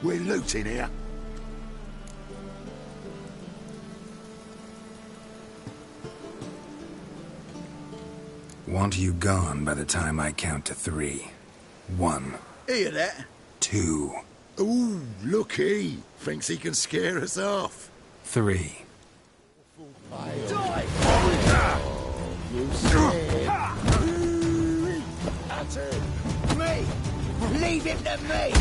We're looting here. Want you gone by the time I count to 3. 1. Hear that? 2. Ooh, looky. Thinks he can scare us off. 3. You said. Me! Leave him to me!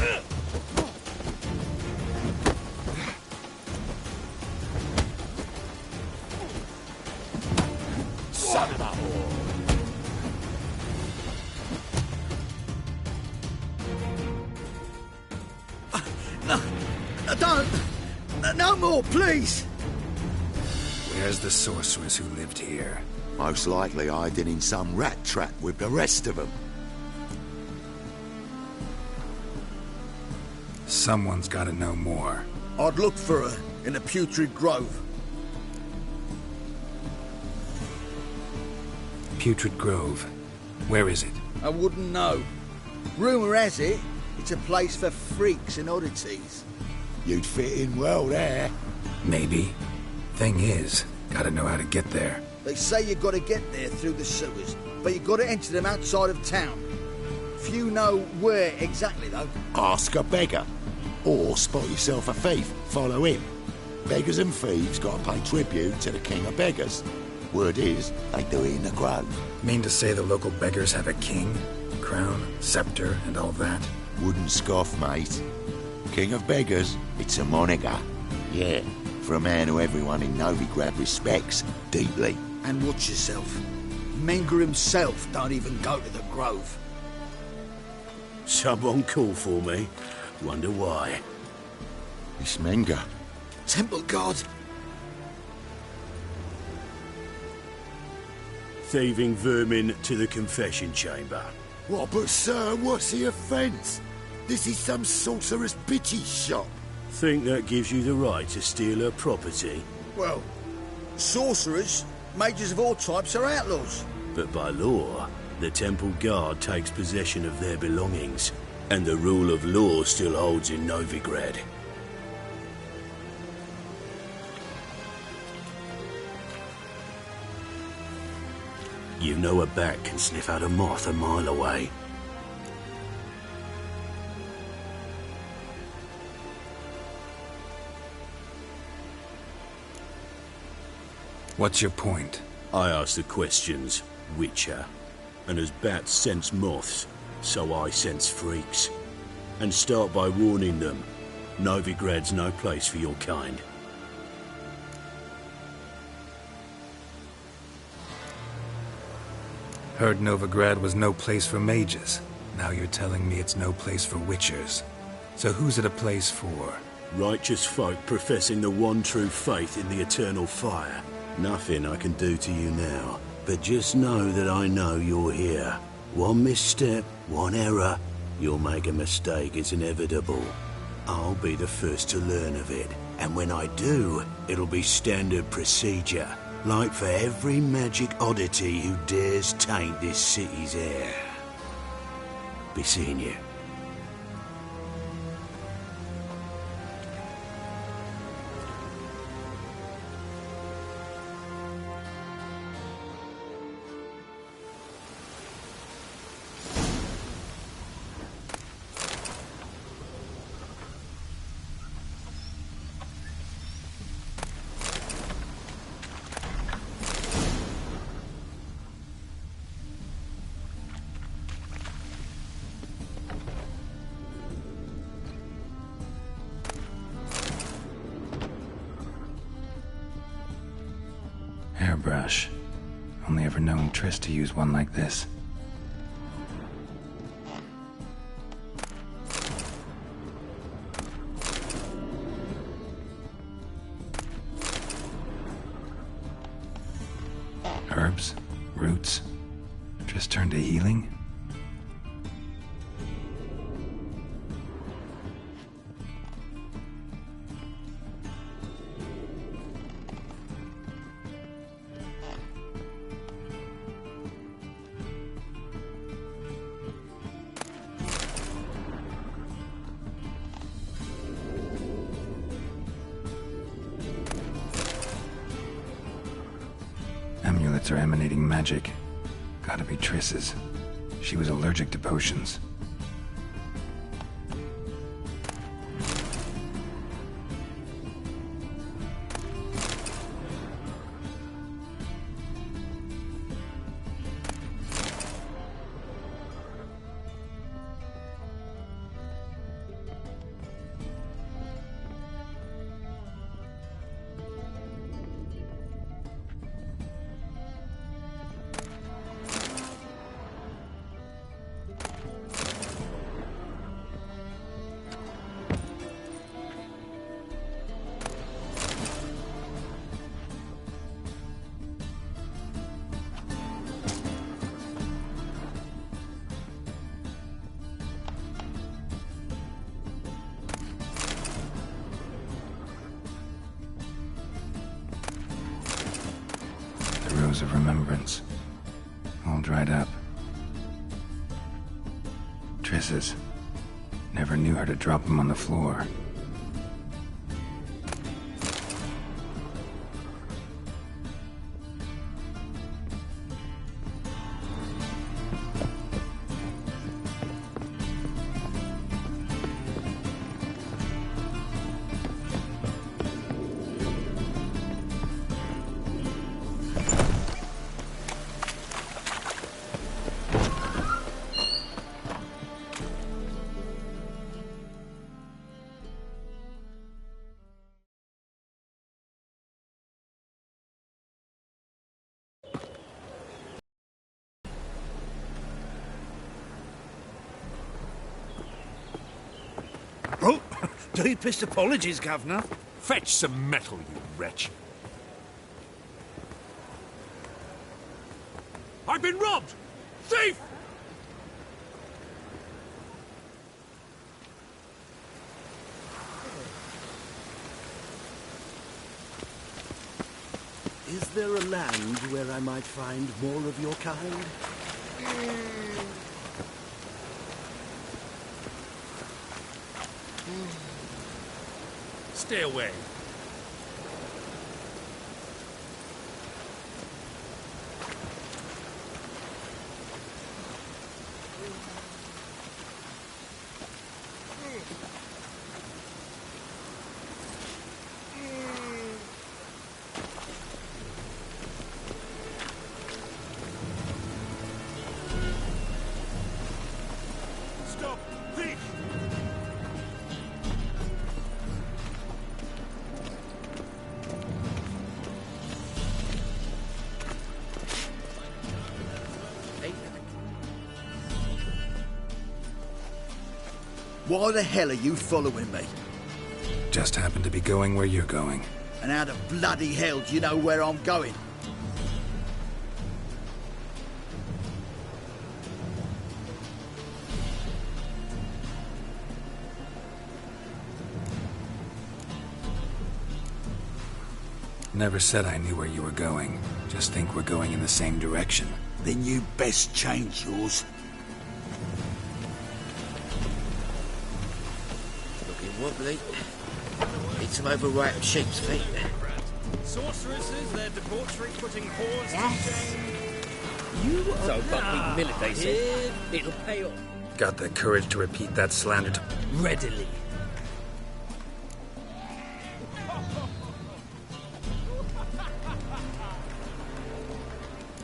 Son of a whore. No, don't! No more, please! Where's the sorceress who lived here? Most likely hiding in some rat trap with the rest of them. Someone's gotta know more. I'd look for her in the Putrid Grove. Putrid Grove. Where is it? I wouldn't know. Rumour has it, it's a place for freaks and oddities. You'd fit in well there. Maybe. Thing is, gotta know how to get there. They say you gotta get there through the sewers, but you gotta enter them outside of town. Few know where exactly, though. Ask a beggar. Or spot yourself a thief. Follow him. Beggars and thieves gotta pay tribute to the king of beggars. Word is, they do it in the grove. Mean to say the local beggars have a king, crown, scepter, and all that? Wouldn't scoff, mate. King of beggars, it's a moniker. Yeah, for a man who everyone in Novigrad respects deeply. And watch yourself. Menger himself don't even go to the Grove. Someone call for me. Wonder why. It's Menger. Temple God. Thieving vermin to the confession chamber. What, but sir, what's the offence? This is some sorcerer's bitch's shop. Think that gives you the right to steal her property? Well, sorcerers, mages of all types are outlaws. But by law, the temple guard takes possession of their belongings, and the rule of law still holds in Novigrad. You know a bat can sniff out a moth a mile away. What's your point? I ask the questions, Witcher. And as bats sense moths, so I sense freaks. And start by warning them, Novigrad's no place for your kind. Heard Novigrad was no place for mages. Now you're telling me it's no place for witchers. So who's it a place for? Righteous folk professing the one true faith in the eternal fire. Nothing I can do to you now, but just know that I know you're here. One misstep, one error, you'll make a mistake, it's inevitable. I'll be the first to learn of it, and when I do, it'll be standard procedure. Like for every magic oddity who dares taint this city's air. Be seeing you. Hairbrush. Only ever known Triss to use one like this. Herbs? Roots? Triss turned to healing? parts are emanating magic. Gotta be Triss's. She was allergic to potions. Of remembrance, all dried up. Triss's. Never knew her to drop them on the floor. Oh, deepest apologies, Governor. Fetch some metal, you wretch. I've been robbed! Thief! Is there a land where I might find more of your kind? Stay away. Stop! Thief! Why the hell are you following me? Just happened to be going where you're going. And how the bloody hell do you know where I'm going? Never said I knew where you were going. Just think we're going in the same direction. Then you best change yours. Looking wobbly. Need some overripe sheep's feet. Sorceresses, their debauchery putting paws Yes. You So Buckwheat Millet, said. It'll pay off. Got the courage to repeat that slander to... Readily.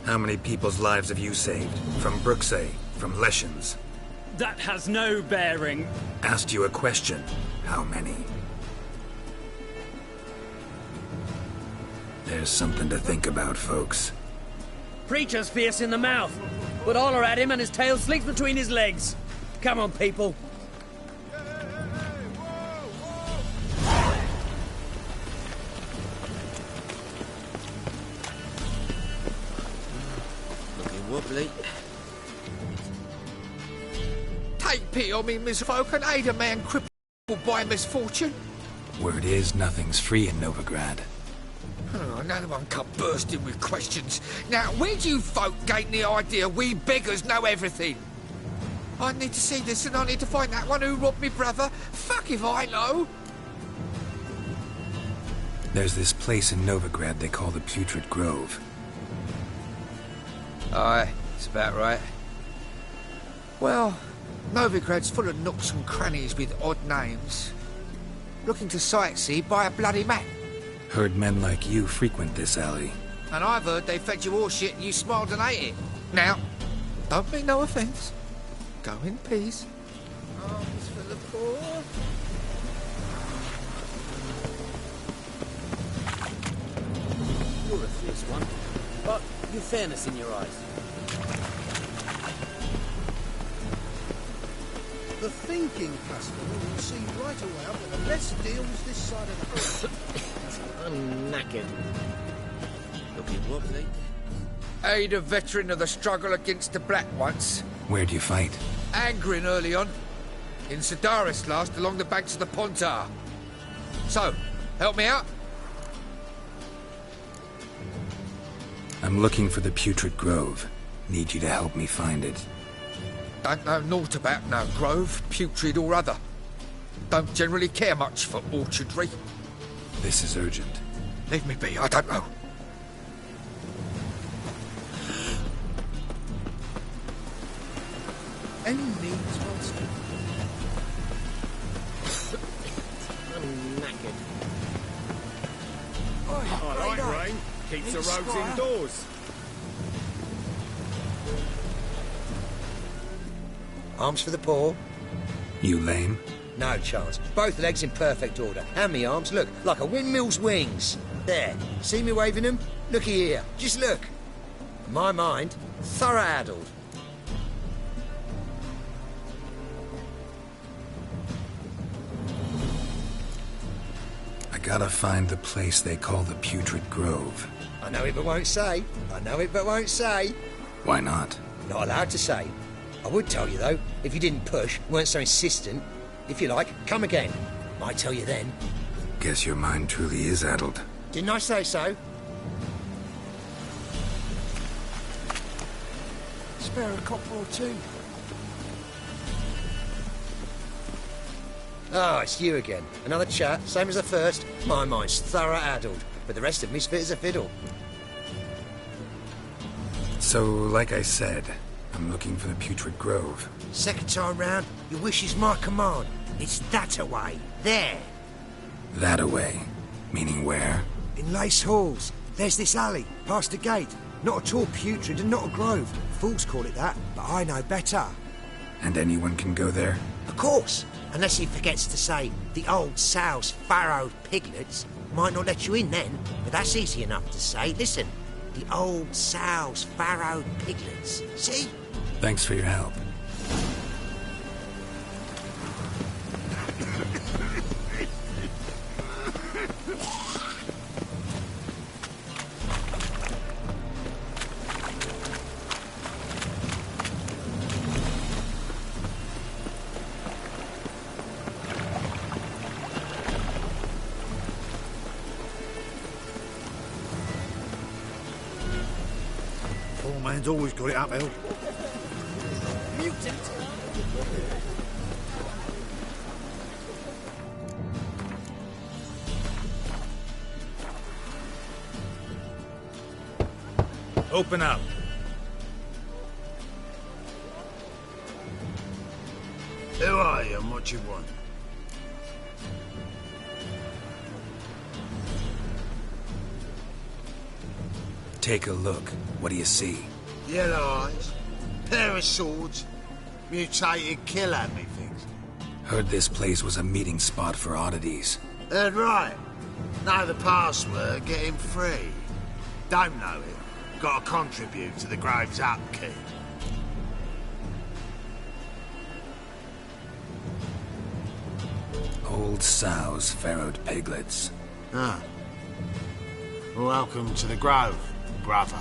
How many people's lives have you saved? From Brooksay? From Leshens? That has no bearing. Asked you a question. How many? There's something to think about, folks. Preacher's fierce in the mouth, but holler at him and his tail slinks between his legs. Come on, people. Looking wobbly. Take pity on me, Miss Folk, and aid a man crippled by misfortune. Word is, nothing's free in Novigrad. Oh, another one come bursting with questions. Now, where do you folk gain the idea we beggars know everything? I need to see this and I need to find that one who robbed me brother. Fuck if I know. There's this place in Novigrad they call the Putrid Grove. Aye, it's about right. Well, Novigrad's full of nooks and crannies with odd names. Looking to sightsee, buy a bloody map. Heard men like you frequent this alley. And I've heard they fed you all shit and you smiled and ate it. Now, don't mean no offence. Go in peace. Arms for the poor. You're a fierce one, but you've fairness in your eyes. The thinking customer will see right away I've got the best deals this side of the house. I'm knackered. Looking wobbly. Aid a veteran of the struggle against the Black once. Where'd you fight? Angering early on. In Sedaris last, along the banks of the Pontar. So, help me out? I'm looking for the Putrid Grove. Need you to help me find it. Don't know naught about no grove, putrid or other. Don't generally care much for orchardry. This is urgent. Leave me be, I don't know. Any needs monster. I'm knackered. I like rain. Keeps the roads indoors. Arms for the poor? You lame? No chance. Both legs in perfect order. And me arms, look, like a windmill's wings. There. See me waving them? Looky here. Just look. My mind, thorough-addled. I gotta find the place they call the Putrid Grove. I know it but won't say. I know it but won't say. Why not? Not allowed to say. I would tell you, though, if you didn't push, weren't so insistent. If you like, come again. Might tell you then. Guess your mind truly is addled. Didn't I say so? Spare a copper or two. Ah, it's you again. Another chat, same as the first. My mind's thorough-addled, but the rest of me's fit as a fiddle. So, like I said, I'm looking for the Putrid Grove. Second time round, your wish is my command. It's that away. There. That away? Meaning where? In Lace Halls. There's this alley, past the gate. Not at all putrid and not a grove. Fools call it that, but I know better. And anyone can go there? Of course. Unless he forgets to say the old sow's farrowed piglets. Might not let you in then, but that's easy enough to say. Listen, the old sow's farrowed piglets. See? Thanks for your help. Poor man's always got it uphill. Mutant. Open up. Who are you and what you want? Take a look. What do you see? Yellow eyes, pair of swords, mutated killer me things. Heard this place was a meeting spot for oddities. Heard right. Know the password, get him free. Don't know it. Gotta contribute to the Grove's upkeep. Old sows, farrowed piglets. Ah. Welcome to the Grove, brother.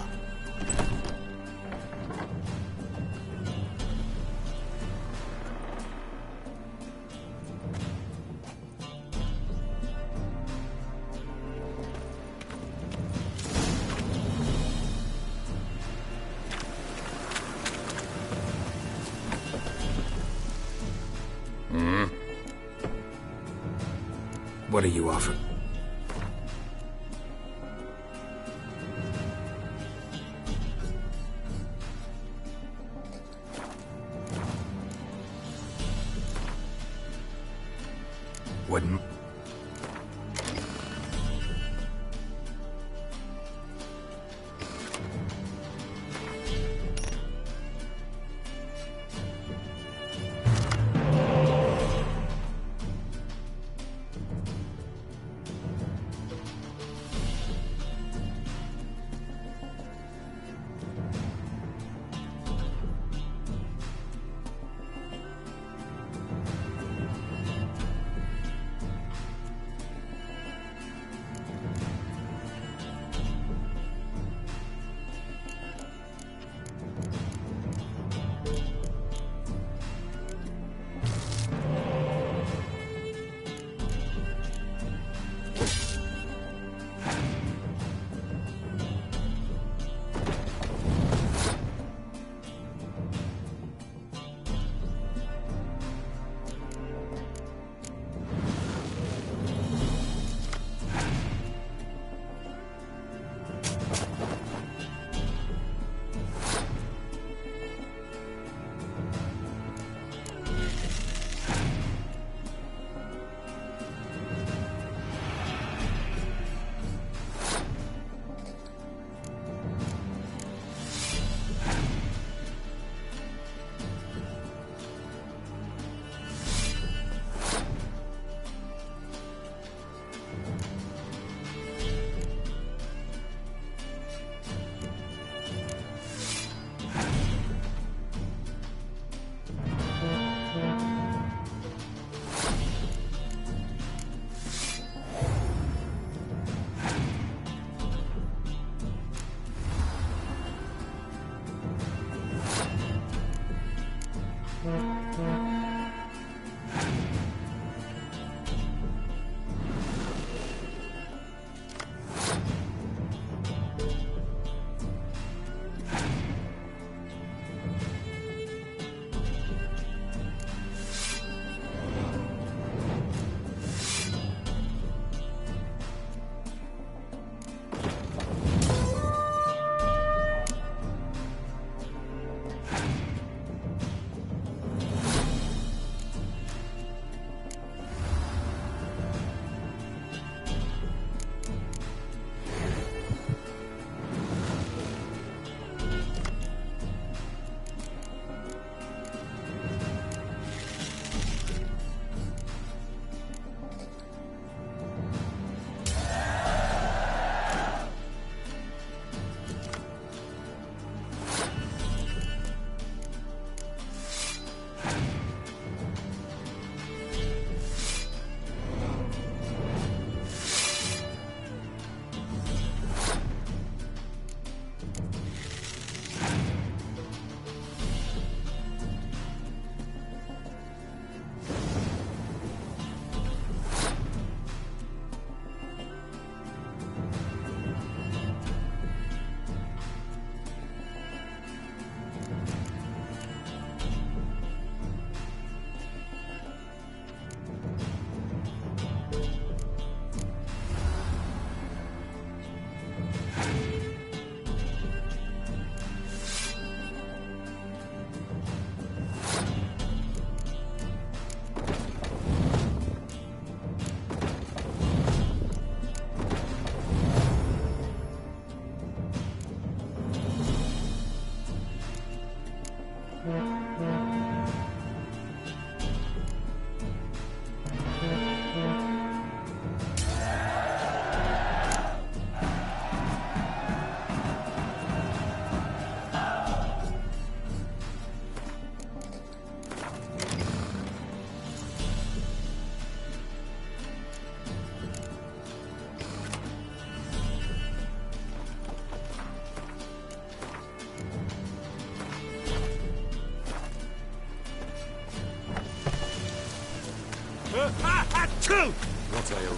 What are you offering?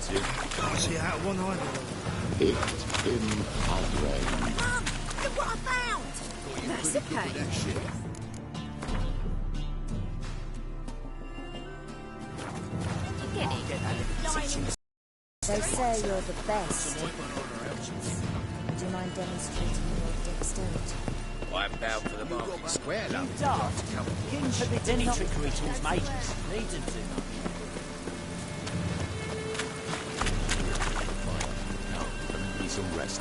expensive. Can't see out of one eye. It in Pyres. Mum, look what I found! That's a pain. Get it. They say you're the best. Do you mind demonstrating your dexterity? I'm bound for the market square, love. You daft. Kings forbid any trickery towards mages. Needn't do. Need some rest.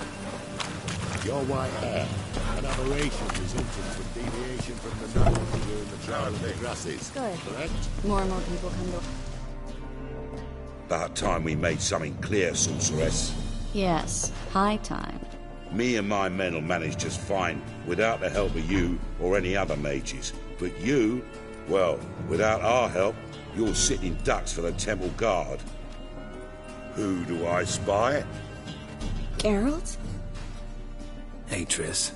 Your white hair, an aberration resulting from deviation from the norm during the trial of the grasses. Good. Correct? More and more people come to... About time we made something clear, sorceress. Yes, high time. Me and my men will manage just fine, without the help of you or any other mages. But you, well, without our help, you're sitting ducks for the temple guard. Who do I spy? Geralt? Hey, Triss.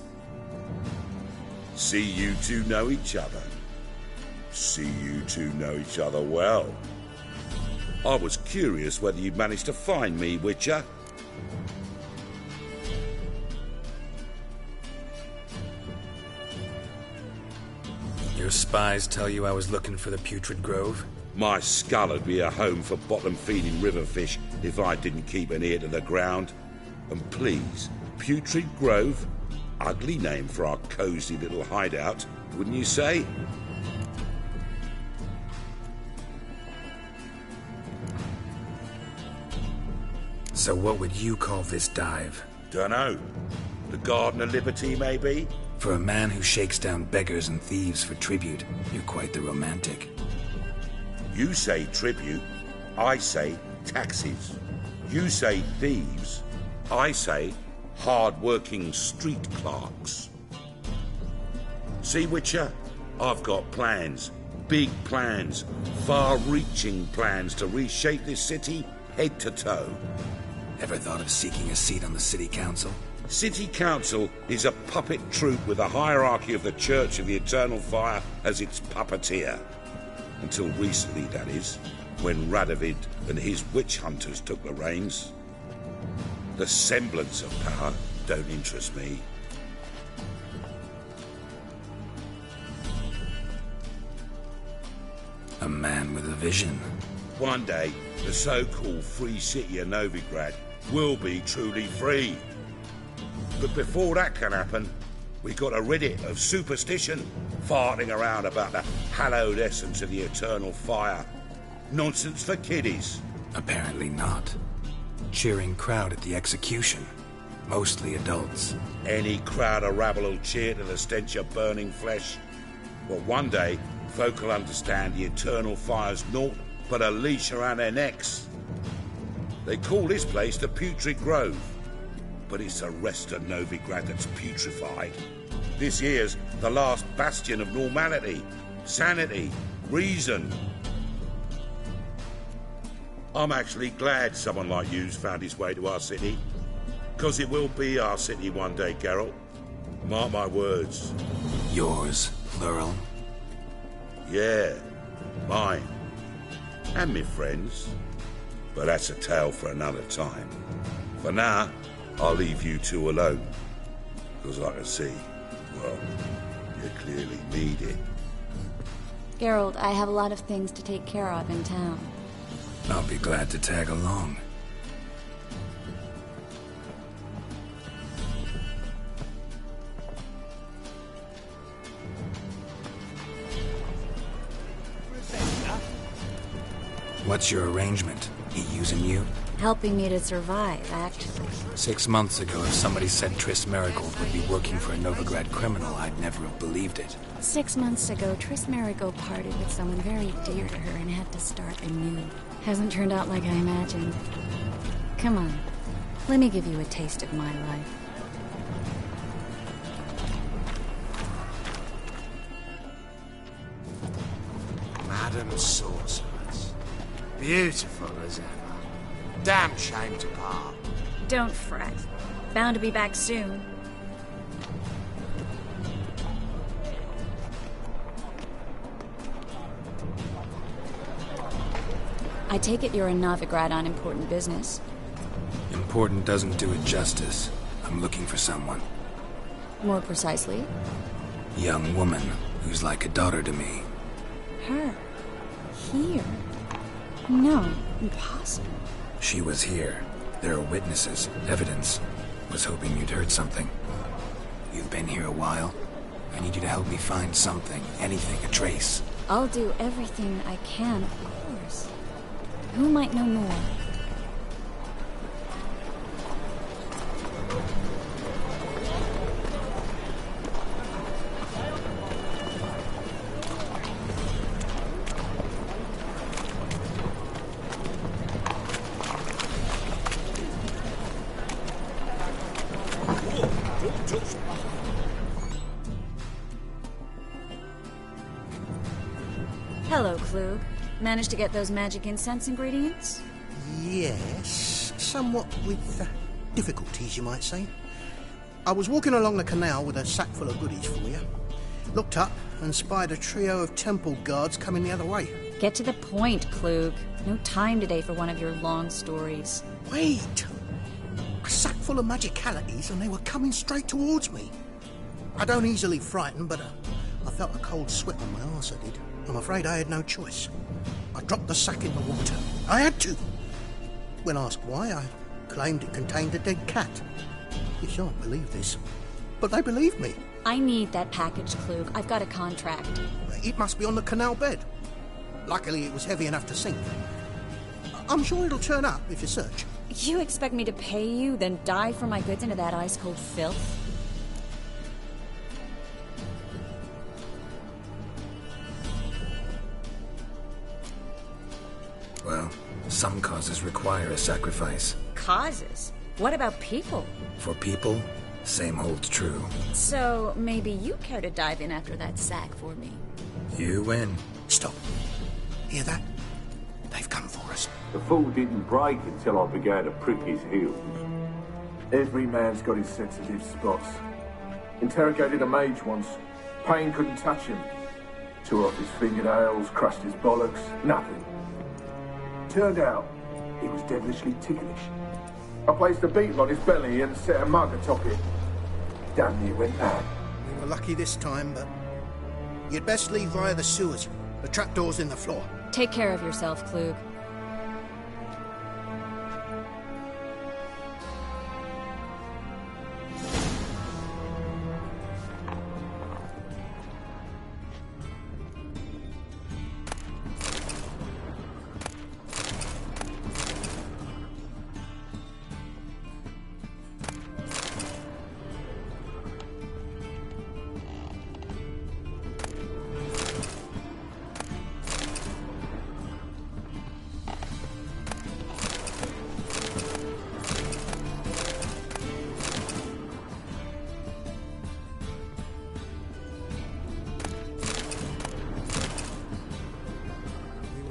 See you two know each other. See you two know each other well. I was curious whether you'd managed to find me, Witcher. Your spies tell you I was looking for the Putrid Grove? My skull would be a home for bottom-feeding river fish if I didn't keep an ear to the ground. And please, Putrid Grove? Ugly name for our cosy little hideout, wouldn't you say? So what would you call this dive? Dunno. The Garden of Liberty, maybe? For a man who shakes down beggars and thieves for tribute, you're quite the romantic. You say tribute, I say taxes. You say thieves, I say hard-working street clerks. See, Witcher? I've got plans. Big plans. Far-reaching plans to reshape this city head to toe. Ever thought of seeking a seat on the city council? City Council is a puppet troupe with the hierarchy of the Church of the Eternal Fire as its puppeteer. Until recently, that is, when Radovid and his witch hunters took the reins. The semblance of power don't interest me. A man with a vision. One day, the so-called free city of Novigrad will be truly free. But before that can happen, we got to rid it of superstition, farting around about the hallowed essence of the eternal fire. Nonsense for kiddies. Apparently not. Cheering crowd at the execution. Mostly adults. Any crowd or rabble will cheer to the stench of burning flesh. Well, one day, folk will understand the eternal fire's naught but a leash around their necks. They call this place the Putrid Grove. But it's the rest of Novigrad that's putrefied. This here's the last bastion of normality, sanity, reason. I'm actually glad someone like you's found his way to our city. Because it will be our city one day, Geralt. Mark my words. Yours, plural? Yeah, mine. And me friends. But that's a tale for another time. For now, I'll leave you two alone. Because I can see, well, you clearly need it. Geralt, I have a lot of things to take care of in town. I'll be glad to tag along. What's your arrangement? He using you? Helping me to survive, actually. 6 months ago, if somebody said Triss Merigold would be working for a Novigrad criminal, I'd never have believed it. 6 months ago, Triss Merigold parted with someone very dear to her and had to start anew. Hasn't turned out like I imagined. Come on, let me give you a taste of my life. Madam Sorceress. Beautiful as ever. Damn shame to part. Don't fret. Bound to be back soon. I take it you're a novigrad on important business. Important doesn't do it justice. I'm looking for someone. More precisely? Young woman who's like a daughter to me. Her? Here? No, impossible. She was here. There are witnesses, evidence. Was hoping you'd heard something. You've been here a while. I need you to help me find something, anything, a trace. I'll do everything I can, of course. Who might know more? Hello, Klug. Managed to get those magic incense ingredients? Yes, somewhat with difficulties, you might say. I was walking along the canal with a sack full of goodies for you. Looked up and spied a trio of temple guards coming the other way. Get to the point, Klug. No time today for one of your long stories. Wait! A sack full of magicalities and they were coming straight towards me. I don't easily frighten, but I felt a cold sweat on my arse, I did. I'm afraid I had no choice. I dropped the sack in the water. I had to. When asked why, I claimed it contained a dead cat. You shan't believe this, but they believed me. I need that package, Klug. I've got a contract. It must be on the canal bed. Luckily, it was heavy enough to sink. I'm sure it'll turn up if you search. You expect me to pay you, then dive for my goods into that ice-cold filth? Well, some causes require a sacrifice. Causes? What about people? For people, same holds true. So, maybe you care to dive in after that sack for me? You win. Stop. Hear that? They've come for us. The fall didn't break until I began to prick his heels. Every man's got his sensitive spots. Interrogated a mage once. Pain couldn't touch him. Tore off his fingernails, crushed his bollocks, nothing. Turned out, he was devilishly ticklish. I placed a beetle on his belly and set a mug atop it. Damn near went mad. We were lucky this time, but you'd best leave via the sewers. The trapdoor's in the floor. Take care of yourself, Klug.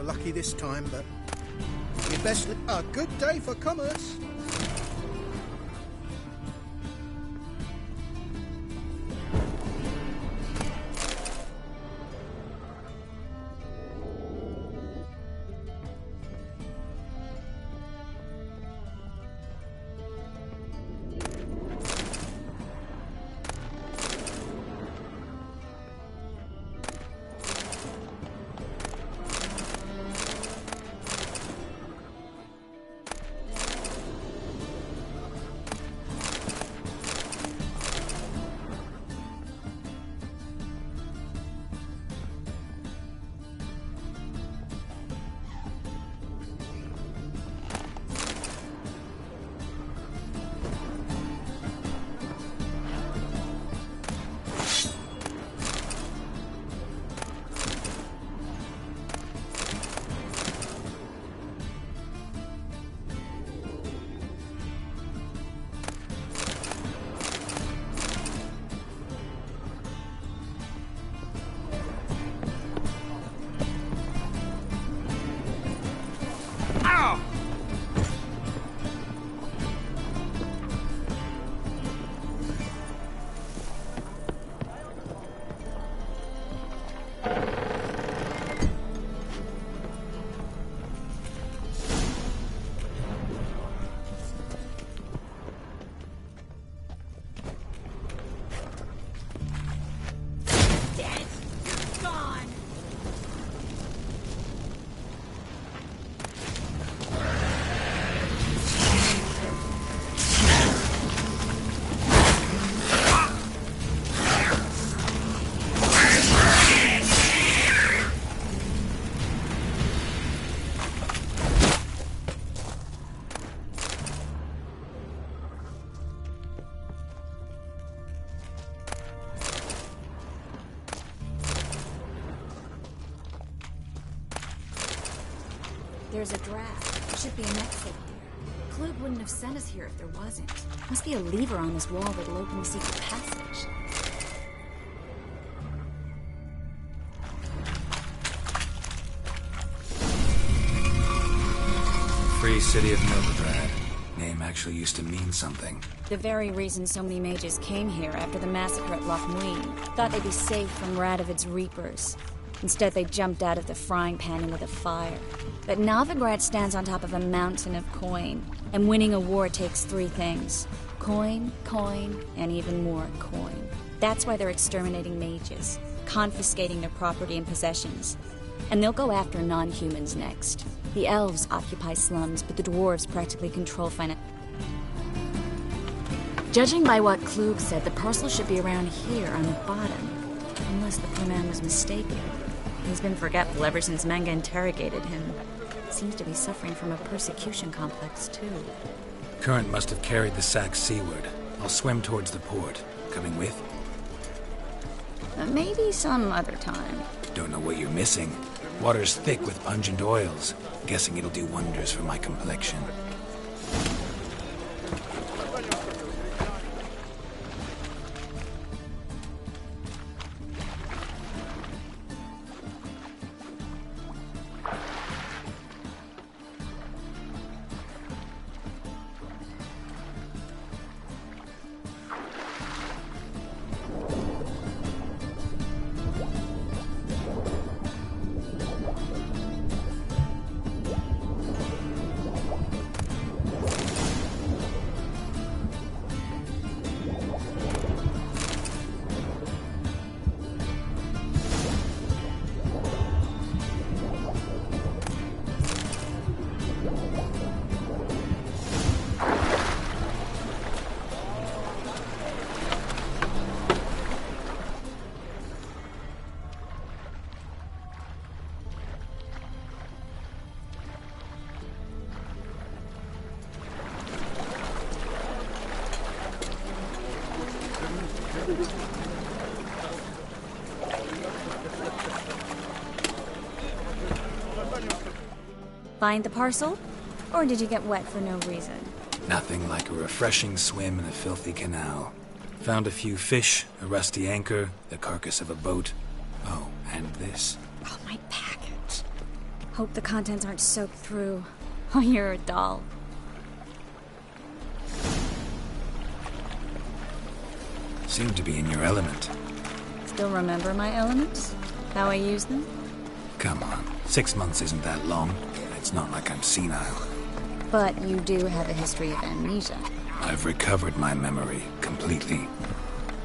Lucky this time, but you'd best... A good day for commerce. there's a draft. There should be an exit here. Klug wouldn't have sent us here if there wasn't. Must be a lever on this wall that'll open the secret passage. Free city of Novigrad. Name actually used to mean something. The very reason so many mages came here after the massacre at Loch Muin. Thought they'd be safe from Radovid's reapers. Instead, they jumped out of the frying pan into the fire. But Novigrad stands on top of a mountain of coin. And winning a war takes 3 things. Coin, coin, and even more coin. That's why they're exterminating mages. Confiscating their property and possessions. And they'll go after non-humans next. The elves occupy slums, but the dwarves practically control finance. Judging by what Klug said, the parcel should be around here on the bottom. Unless the poor man was mistaken. He's been forgetful ever since Manga interrogated him. Seems to be suffering from a persecution complex, too. Current must have carried the sack seaward. I'll swim towards the port. Coming with? Maybe some other time. Don't know what you're missing. Water's thick with pungent oils. Guessing it'll do wonders for my complexion. Find the parcel? Or did you get wet for no reason? Nothing like a refreshing swim in a filthy canal. Found a few fish, a rusty anchor, the carcass of a boat. Oh, and this. Oh, my package. Hope the contents aren't soaked through. Oh, you're a doll. Seem to be in your element. Still remember my elements? How I use them? Come on, 6 months isn't that long. It's not like I'm senile. But you do have a history of amnesia. I've recovered my memory completely.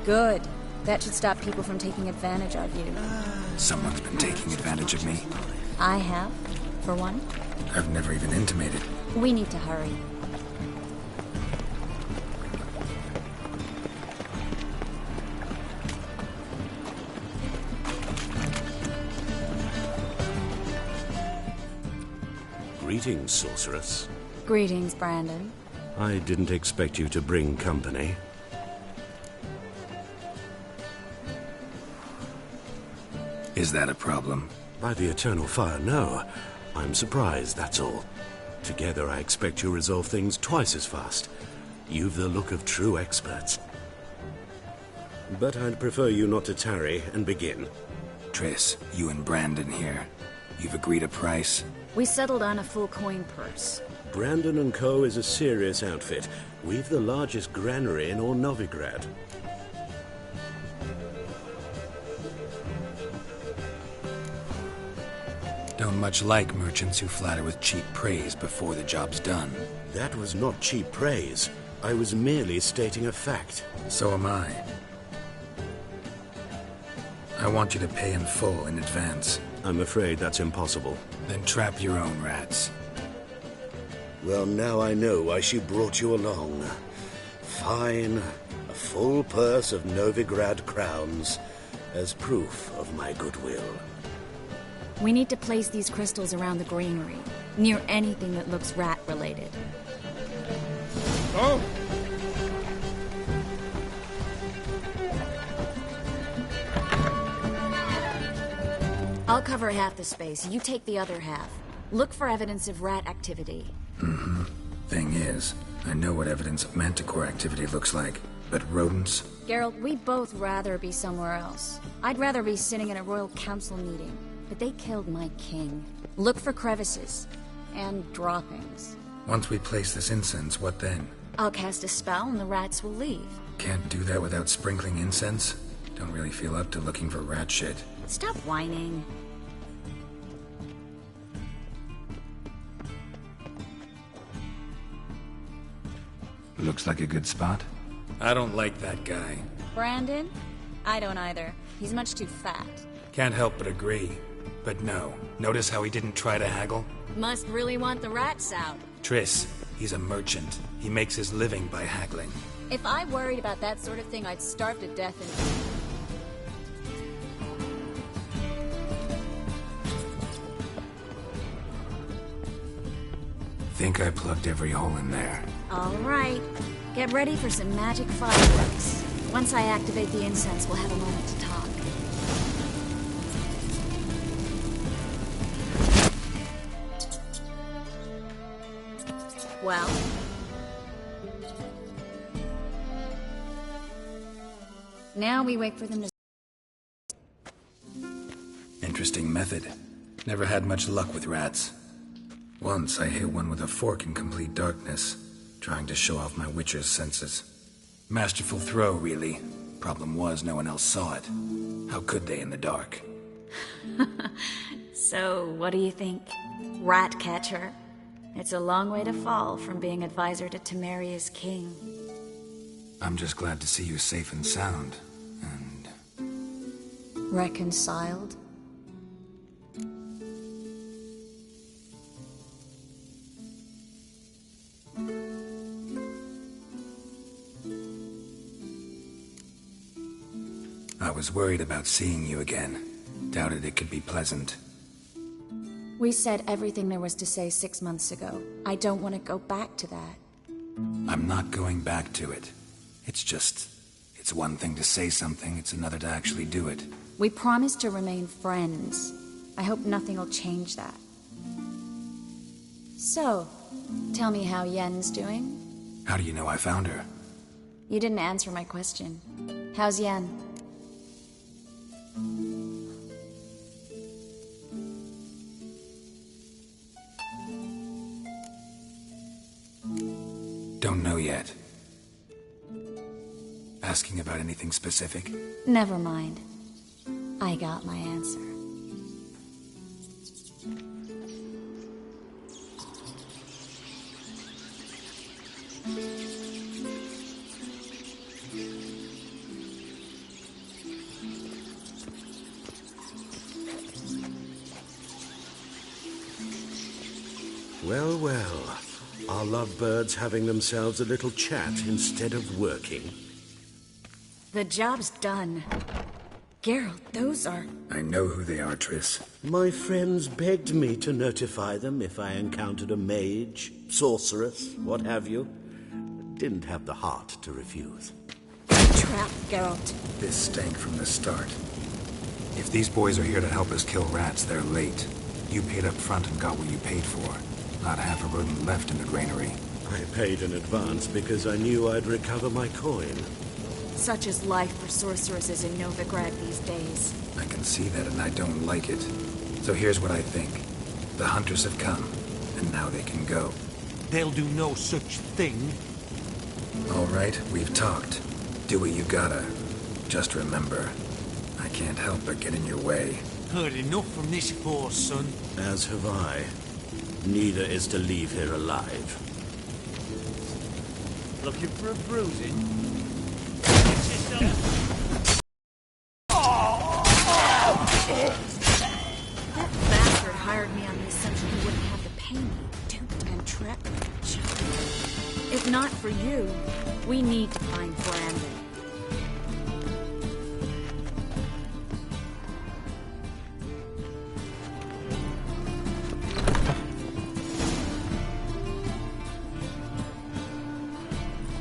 Good. That should stop people from taking advantage of you. Someone's been taking advantage of me. I have, for one. I've never even intimated. We need to hurry. Greetings, sorceress. Greetings, Brandon. I didn't expect you to bring company. Is that a problem? By the eternal fire, no. I'm surprised, that's all. Together, I expect you resolve things twice as fast. You've the look of true experts. But I'd prefer you not to tarry and begin. Triss, you and Brandon here. You've agreed a price? We settled on a full coin purse. Brandon & Co. is a serious outfit. We've the largest granary in all Novigrad. Don't much like merchants who flatter with cheap praise before the job's done. That was not cheap praise. I was merely stating a fact. So am I. I want you to pay in full in advance. I'm afraid that's impossible. Then trap your own rats. Well, now I know why she brought you along. Fine. A full purse of Novigrad crowns as proof of my goodwill. We need to place these crystals around the granary, near anything that looks rat-related. Oh! I'll cover half the space. You take the other half. Look for evidence of rat activity. Mm-hmm. Thing is, I know what evidence of manticore activity looks like, but rodents? Geralt, we'd both rather be somewhere else. I'd rather be sitting in a royal council meeting, but they killed my king. Look for crevices. And droppings. Once we place this incense, what then? I'll cast a spell and the rats will leave. Can't do that without sprinkling incense? Don't really feel up to looking for rat shit. Stop whining. Looks like a good spot. I don't like that guy. Brandon? I don't either. He's much too fat. Can't help but agree. But no. Notice how he didn't try to haggle? Must really want the rats out. Triss, he's a merchant. He makes his living by haggling. If I worried about that sort of thing, I'd starve to death in... Think I plugged every hole in there. All right. Get ready for some magic fireworks. Once I activate the incense, we'll have a moment to talk. Well? Now we wait for them to... Interesting method. Never had much luck with rats. Once I hit one with a fork in complete darkness, trying to show off my witcher's senses. Masterful throw, really. Problem was, no one else saw it. How could they in the dark? So, what do you think? Rat catcher? It's a long way to fall from being advisor to Temeria's king. I'm just glad to see you safe and sound, and... Reconciled? I was worried about seeing you again. Doubted it could be pleasant. We said everything there was to say 6 months ago. I don't want to go back to that. I'm not going back to it. It's just... It's one thing to say something, it's another to actually do it. We promised to remain friends. I hope nothing will change that. So, tell me how Yen's doing? How do you know I found her? You didn't answer my question. How's Yen? Don't know yet. Asking about anything specific? Never mind. I got my answer. Well, well. Our lovebirds having themselves a little chat instead of working. The job's done. Geralt, those are... I know who they are, Triss. My friends begged me to notify them if I encountered a mage, sorceress, what have you. Didn't have the heart to refuse. Trap, Geralt. This stank from the start. If these boys are here to help us kill rats, they're late. You paid up front and got what you paid for. Not half a rodent left in the granary. I paid in advance because I knew I'd recover my coin. Such is life for sorceresses in Novigrad these days. I can see that and I don't like it. So here's what I think. The hunters have come, and now they can go. They'll do no such thing. All right, we've talked. Do what you gotta. Just remember, I can't help but get in your way. Heard enough from this force, son. As have I. Neither is to leave here alive. Looking for a bruising? That bastard hired me on the assumption he wouldn't have to pay me. Duped and trapped like a child. If not for you, we need to find Brandon.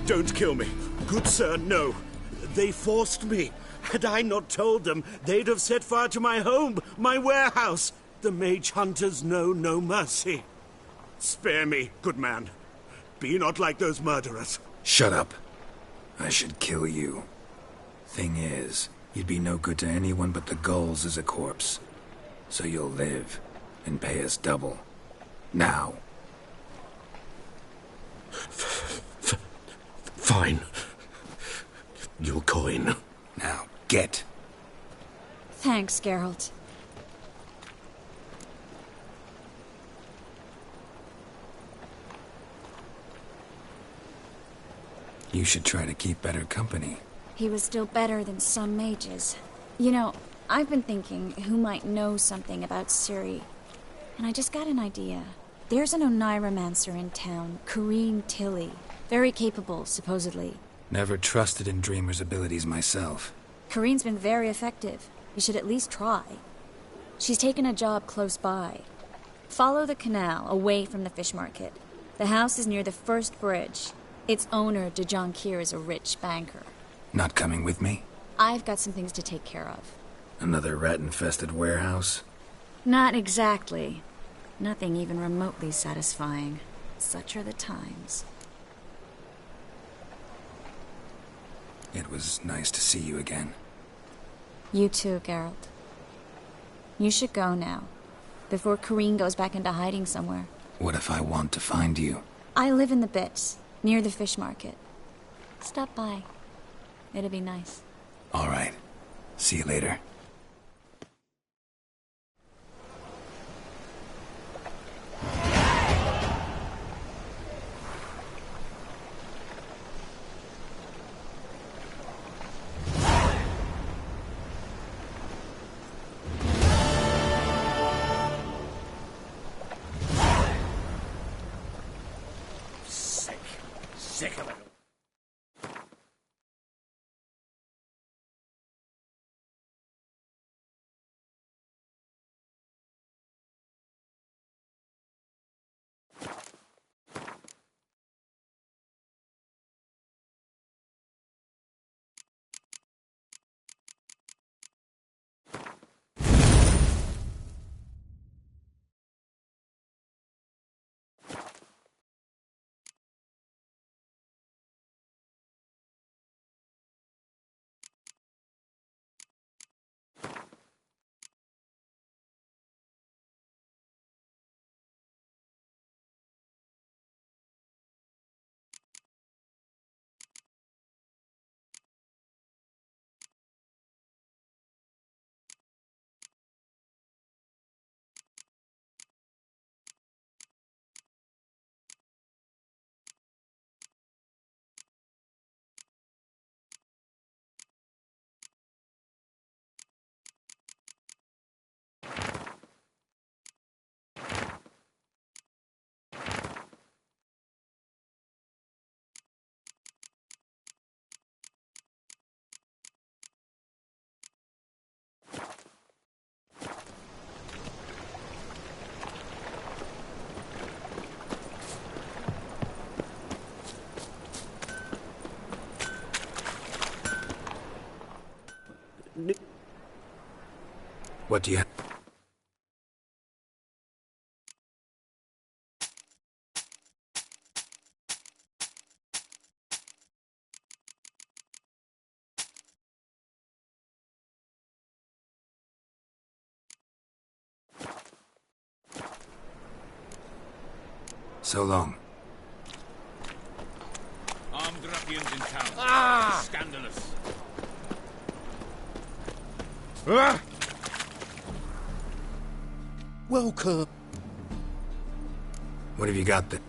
Don't kill me. Good sir, no. They forced me. Had I not told them, they'd have set fire to my home, my warehouse. The mage hunters know no mercy. Spare me, good man. Be not like those murderers. Shut up. I should kill you. Thing is, you'd be no good to anyone but the gulls as a corpse. So you'll live, and pay us double. Now. Fine. Your coin. Now, get. Thanks, Geralt. You should try to keep better company. He was still better than some mages. You know, I've been thinking who might know something about Ciri. And I just got an idea. There's an Oneiromancer in town, Corrine Tilly. Very capable, supposedly. Never trusted in Dreamer's abilities myself. Corrine's been very effective. You should at least try. She's taken a job close by. Follow the canal, away from the fish market. The house is near the first bridge. Its owner, de Jonquier, is a rich banker. Not coming with me? I've got some things to take care of. Another rat-infested warehouse? Not exactly. Nothing even remotely satisfying. Such are the times. It was nice to see you again. You too, Geralt. You should go now, before Corrine goes back into hiding somewhere. What if I want to find you? I live in the Bits, near the fish market. Stop by. It'll be nice. All right. See you later. Sick of it. What do you have? So long. Armed ruffians in town. Ah! Scandalous. Ah! Welcome. What have you got there?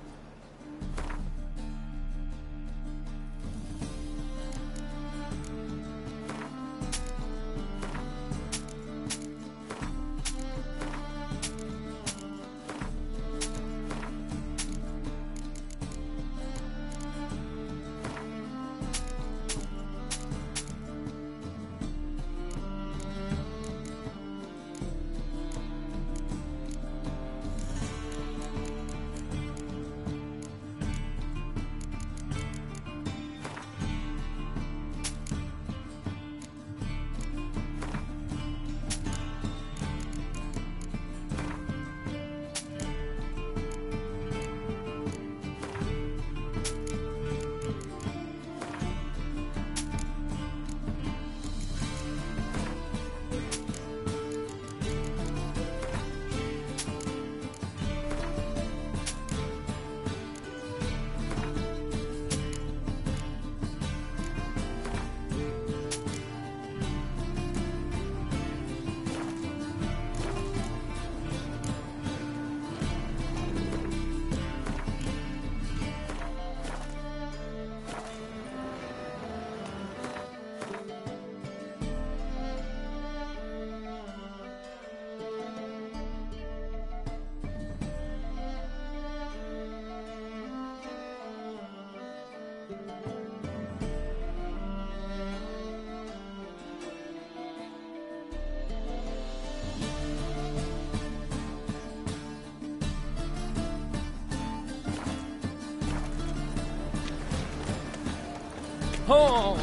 Oh!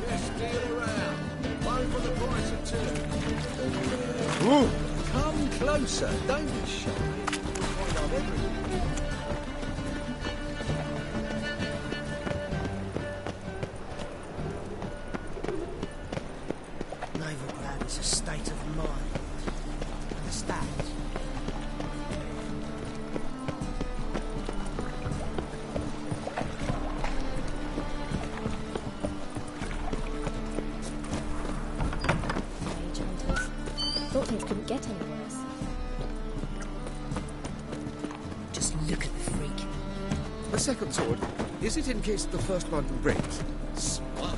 Just deal around. One for the price of two. Ooh. Come closer. Don't be shy. We'll find out everything. Novigrad is a state of mind. Understand? Mage hunters. Thought things couldn't get any worse. Just look at the freak. The second sword, is it in case the first one breaks? Smart.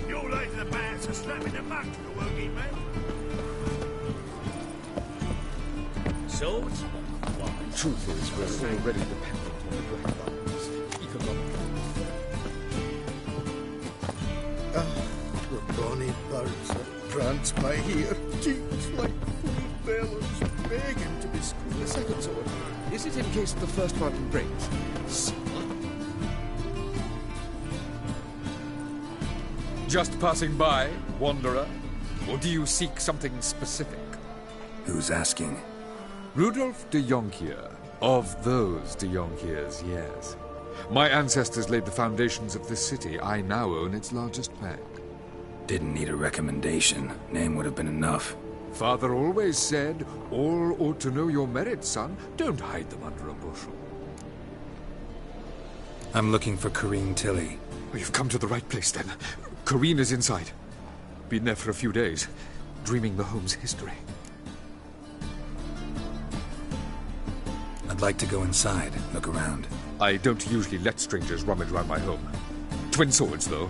You're late to the bands for slapping the muck to the working man. Swords? Truth is, we're already dependent on the black ones. Economically. The bonny birds that prance by here, cheeks like full bellows, begging to be The squeezed. second sword, is it in case the first one breaks? Smart. Just passing by, wanderer? Or do you seek something specific? Who's asking? Rudolf de Jonkier. Of those de Jonkiers, yes. My ancestors laid the foundations of this city. I now own its largest bank. Didn't need a recommendation. Name would have been enough. Father always said, all ought to know your merits, son. Don't hide them under a bushel. I'm looking for Corrine Tilly. You've come to the right place, then. Corrine is inside. Been there for a few days, dreaming the home's history. I'd like to go inside, look around. I don't usually let strangers rummage around my home. Twin swords, though.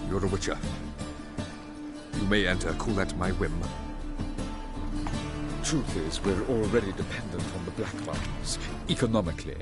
You're a witcher. You may enter, call at my whim. Truth is, we're already dependent on the black ones, economically.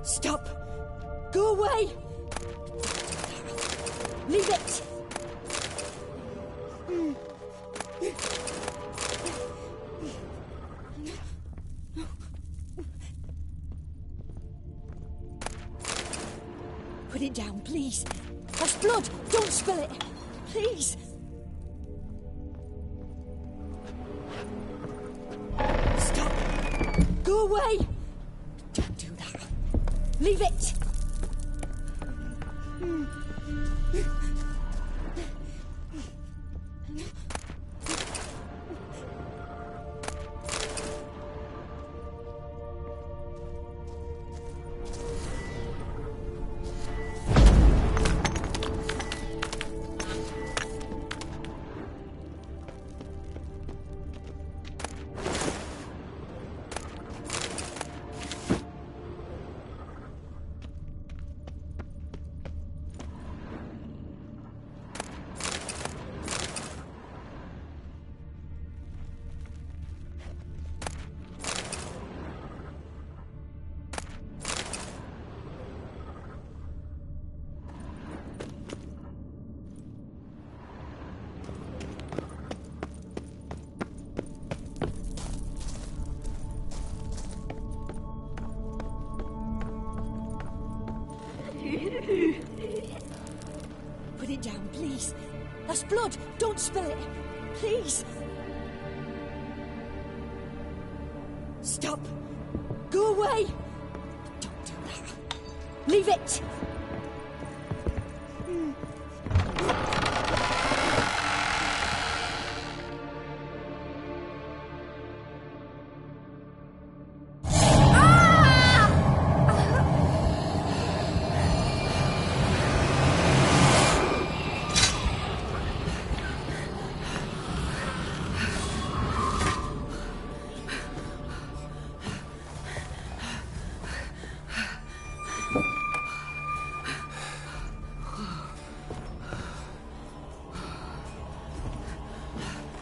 Stop! Go away! Leave it! Put it down, please. That's blood! Don't spill it! Please! Stop! Go away! Don't do that. Leave it! Put it down, please. That's blood. Don't spill it. Please. Stop. Go away. Don't do that. Leave it.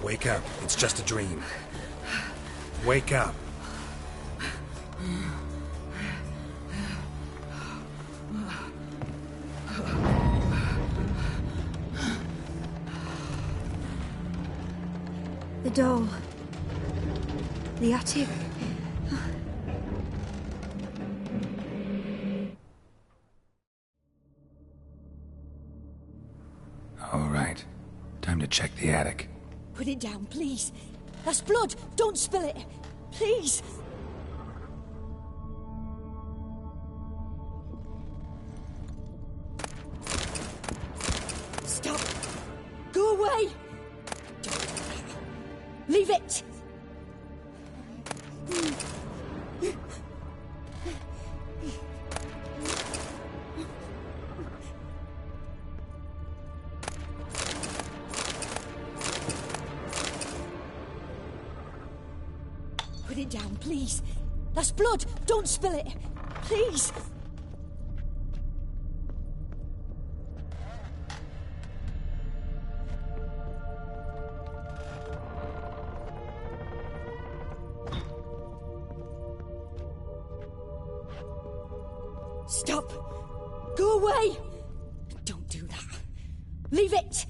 Wake up. It's just a dream. Wake up. The door. The attic. All right. Time to check the attic. Put it down, please. That's blood. Don't spill it. Please. Stop. Go away. Don't. Leave it. Put it down, please. That's blood. Don't spill it. Please. Stop. Go away. Don't do that. Leave it.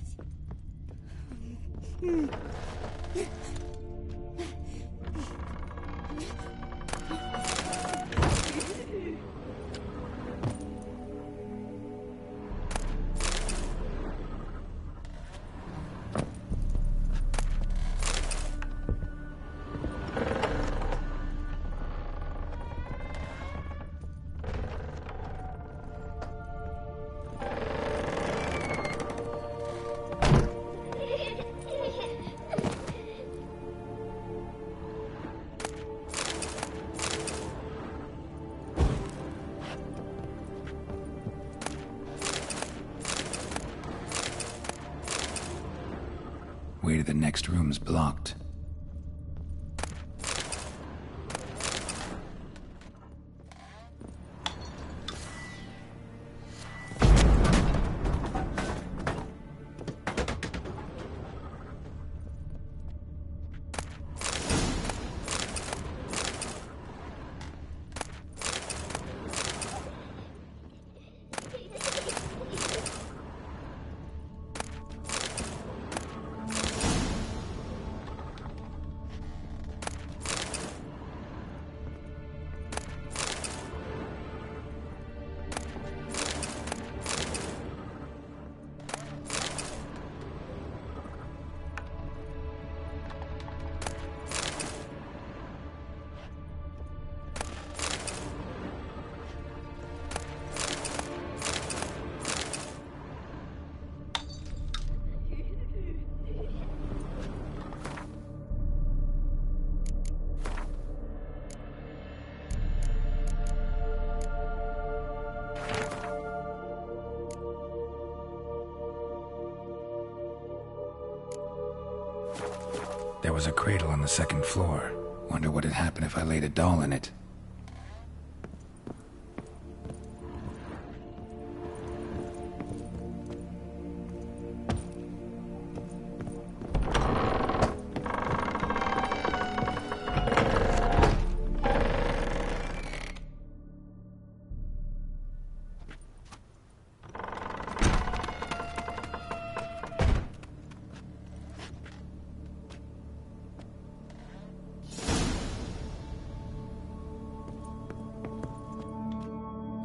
Way to the next room's blocked. There was a cradle on the second floor. Wonder what had happened if I laid a doll in it.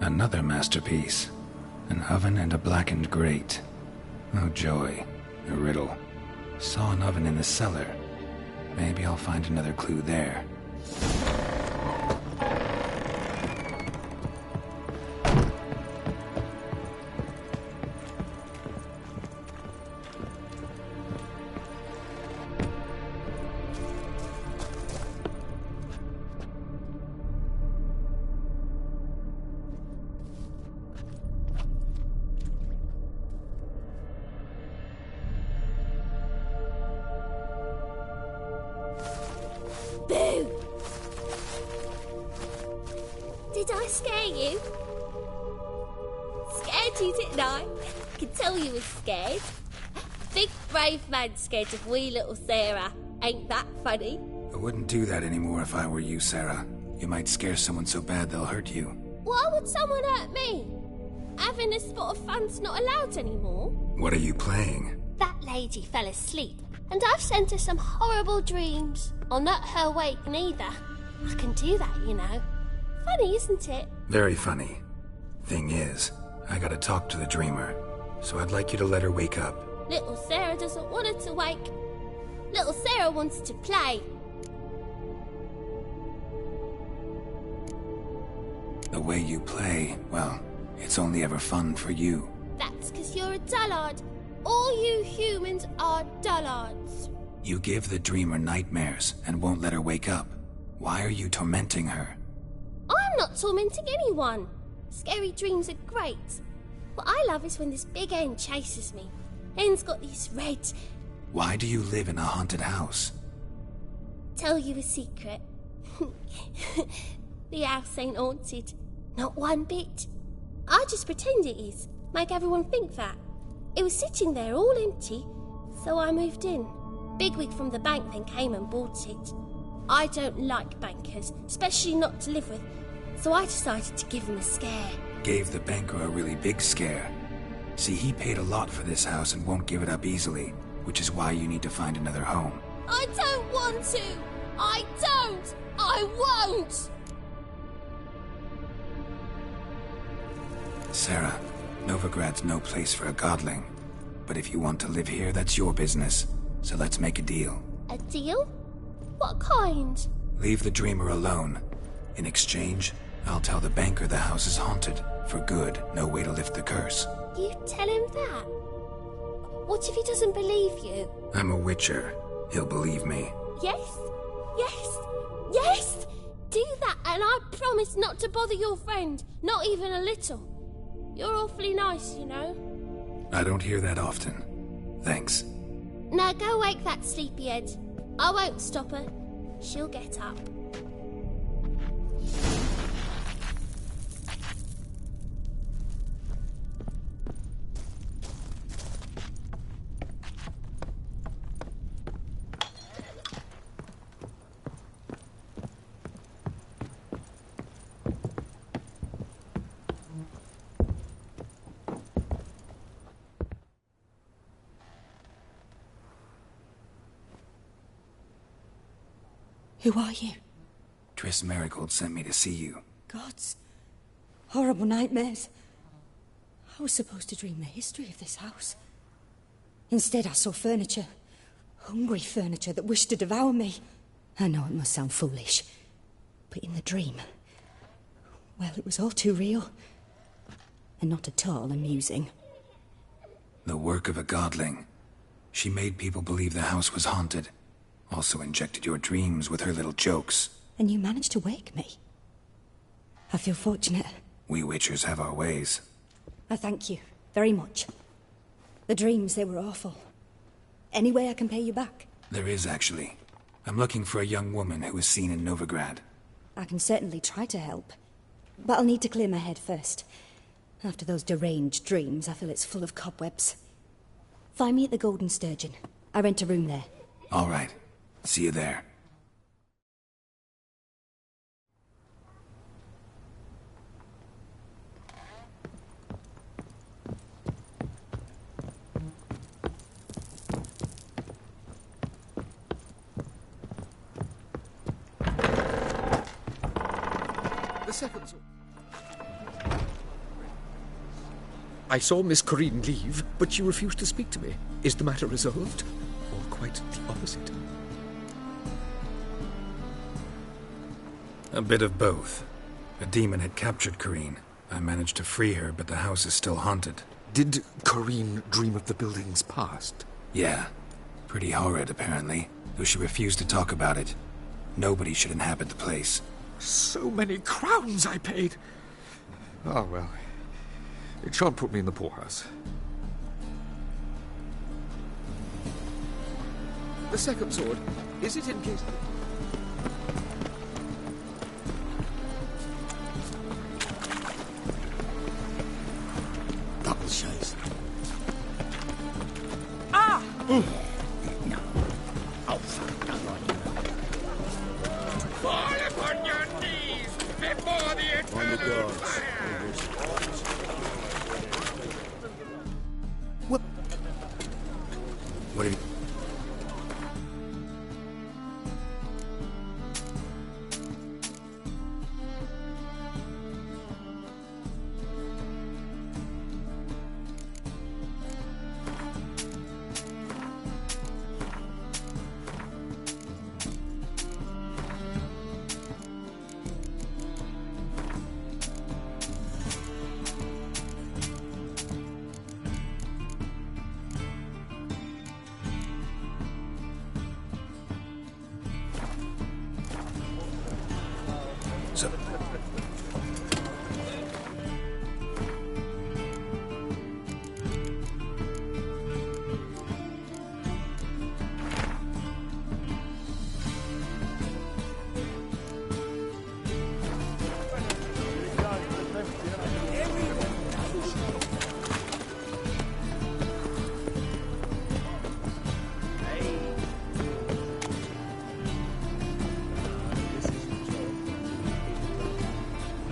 Another masterpiece. An oven and a blackened grate. Oh joy. A riddle. Saw an oven in the cellar. Maybe I'll find another clue there. I? Can tell you was scared. Big brave man scared of wee little Sarah. Ain't that funny? I wouldn't do that anymore if I were you, Sarah. You might scare someone so bad they'll hurt you. Why would someone hurt me? Having a spot of fun's not allowed anymore. What are you playing? That lady fell asleep, and I've sent her some horrible dreams. I'll not her wake neither. I can do that, you know. Funny, isn't it? Very funny. Thing is, I gotta talk to the dreamer, so I'd like you to let her wake up. Little Sarah doesn't want her to wake. Little Sarah wants to play. The way you play, well, it's only ever fun for you. That's because you're a dullard. All you humans are dullards. You give the dreamer nightmares and won't let her wake up. Why are you tormenting her? I'm not tormenting anyone. Scary dreams are great. What I love is when this big hen chases me. Hen's got these red... Why do you live in a haunted house? Tell you a secret. The house ain't haunted. Not one bit. I just pretend it is. Make everyone think that. It was sitting there all empty, so I moved in. Bigwig from the bank then came and bought it. I don't like bankers, especially not to live with, so I decided to give him a scare. Gave the banker a really big scare. See, he paid a lot for this house and won't give it up easily, which is why you need to find another home. I don't want to! I don't! I won't! Sarah, Novigrad's no place for a godling. But if you want to live here, that's your business. So let's make a deal. A deal? What kind? Leave the dreamer alone. In exchange, I'll tell the banker the house is haunted. For good, no way to lift the curse. You tell him that? What if he doesn't believe you? I'm a witcher. He'll believe me. Yes? Yes? Yes! Do that and I promise not to bother your friend. Not even a little. You're awfully nice, you know. I don't hear that often. Thanks. Now go wake that sleepyhead. I won't stop her. She'll get up. Who are you? Triss Marigold sent me to see you. Gods. Horrible nightmares. I was supposed to dream the history of this house. Instead, I saw furniture. Hungry furniture that wished to devour me. I know it must sound foolish, but in the dream, well, it was all too real. And not at all amusing. The work of a godling. She made people believe the house was haunted. Also injected your dreams with her little jokes. And you managed to wake me. I feel fortunate. We witchers have our ways. I thank you very much. The dreams, they were awful. Any way I can pay you back? There is, actually. I'm looking for a young woman who was seen in Novigrad. I can certainly try to help. But I'll need to clear my head first. After those deranged dreams, I feel it's full of cobwebs. Find me at the Golden Sturgeon. I rent a room there. All right. See you there. The second... I saw Miss Corinne leave, but she refused to speak to me. Is the matter resolved? Or quite the opposite? A bit of both. A demon had captured Corinne. I managed to free her, but the house is still haunted. Did Corinne dream of the building's past? Yeah. Pretty horrid, apparently, though she refused to talk about it. Nobody should inhabit the place. So many crowns I paid! Oh, well. It shan't put me in the poorhouse. The second sword, is it in case... Double chase. Fall upon your knees before the eternal fire! What have you... So...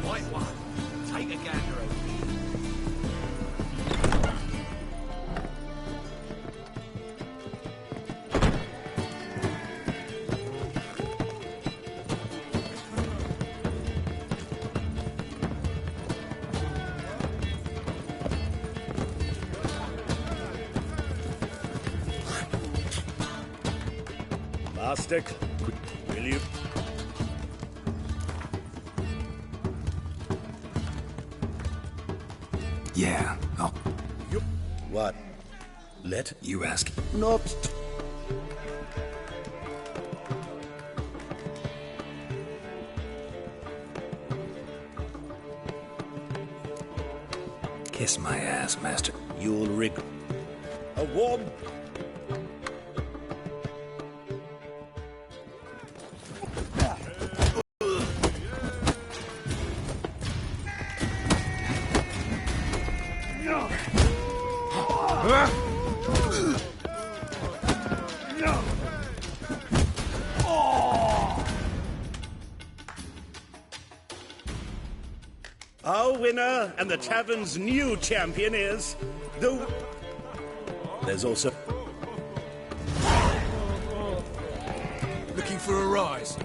White one. Take a gander over Master, will you? Yeah, oh, What? Let you ask. not. Kiss my ass, Master. You'll regret. A warm. Our winner and the tavern's new champion is the... There's also... looking for a rise.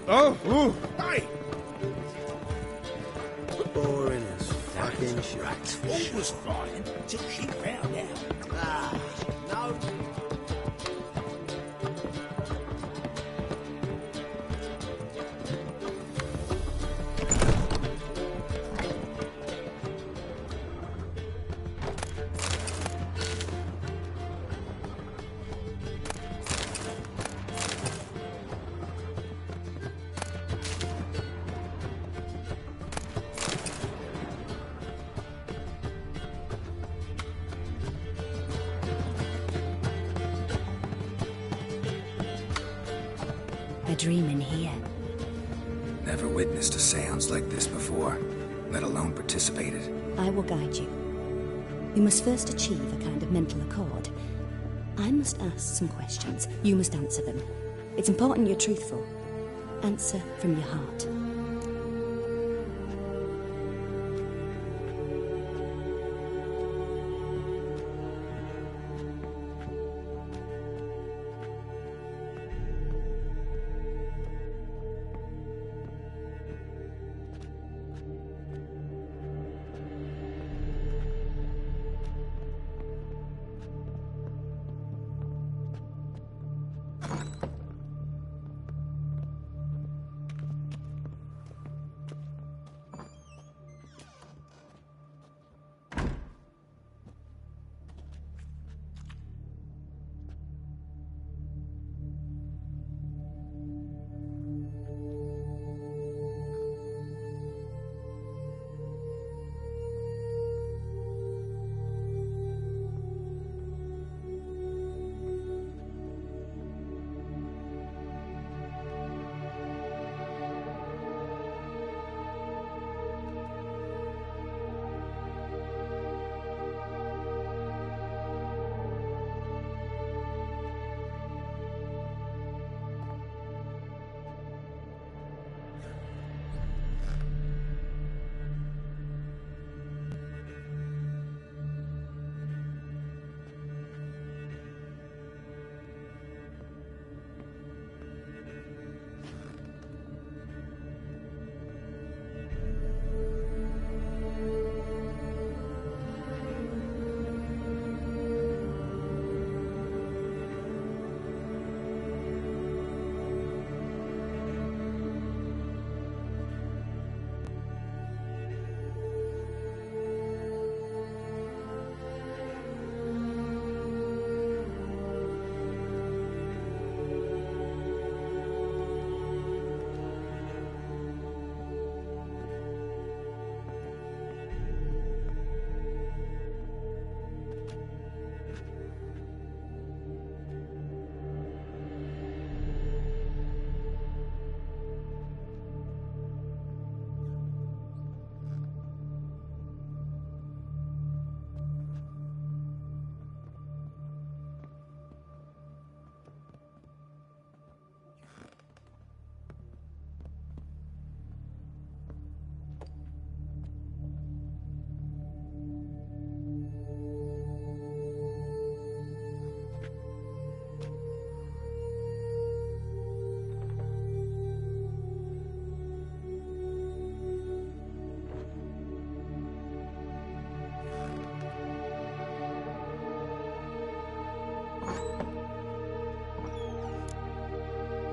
Oh, ooh. Hey! Boring as fucking shit. All was fine till she found out. Ah, no. A dream in here. Never witnessed a seance like this before, let alone participated. I will guide you. You must first achieve a kind of mental accord. I must ask some questions. You must answer them. It's important you're truthful. Answer from your heart.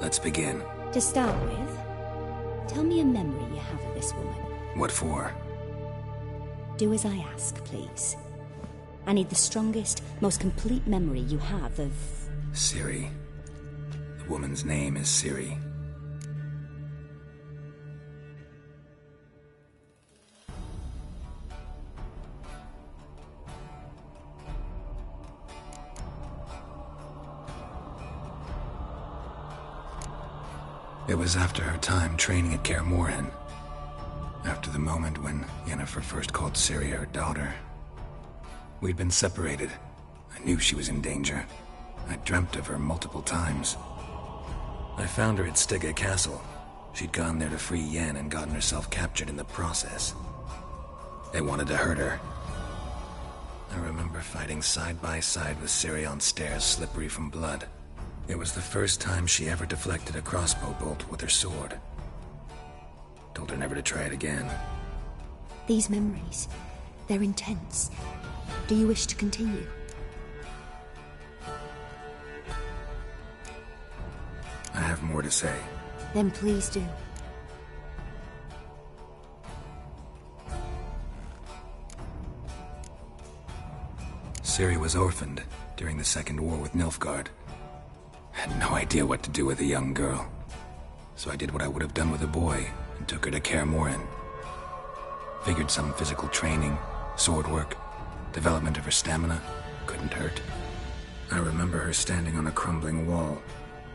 Let's begin. To start with, tell me a memory you have of this woman. What for? Do as I ask, please. I need the strongest, most complete memory you have of... Ciri. The woman's name is Ciri. It was after her time training at Kaer Morhen. After the moment when Yennefer first called Ciri her daughter. We'd been separated. I knew she was in danger. I dreamt of her multiple times. I found her at Stygga Castle. She'd gone there to free Yen and gotten herself captured in the process. They wanted to hurt her. I remember fighting side by side with Ciri on stairs slippery from blood. It was the first time she ever deflected a crossbow bolt with her sword. Told her never to try it again. These memories, they're intense. Do you wish to continue? I have more to say. Then please do. Ciri was orphaned during the Second War with Nilfgaard. Had no idea what to do with a young girl. So I did what I would have done with a boy and took her to Kaer Morhen. Figured some physical training, sword work, development of her stamina couldn't hurt. I remember her standing on a crumbling wall.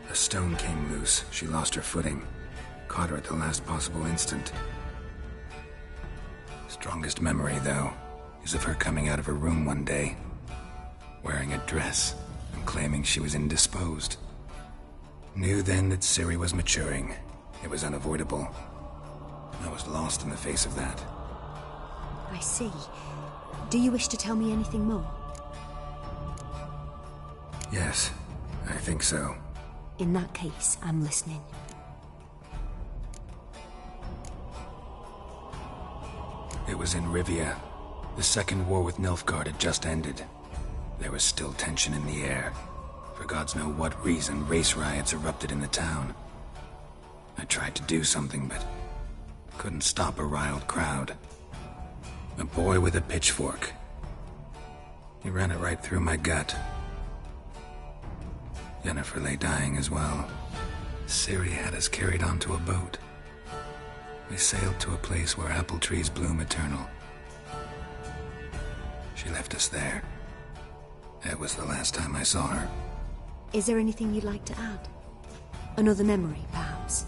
A stone came loose, she lost her footing. Caught her at the last possible instant. Strongest memory, though, is of her coming out of her room one day, wearing a dress and claiming she was indisposed. Knew then that Ciri was maturing. It was unavoidable. I was lost in the face of that. I see. Do you wish to tell me anything more? Yes, I think so. In that case, I'm listening. It was in Rivia. The Second War with Nilfgaard had just ended. There was still tension in the air. For gods know what reason, race riots erupted in the town. I tried to do something, but couldn't stop a riled crowd. A boy with a pitchfork. He ran it right through my gut. Yennefer lay dying as well. Ciri had us carried onto a boat. We sailed to a place where apple trees bloom eternal. She left us there. That was the last time I saw her. Is there anything you'd like to add? Another memory, perhaps?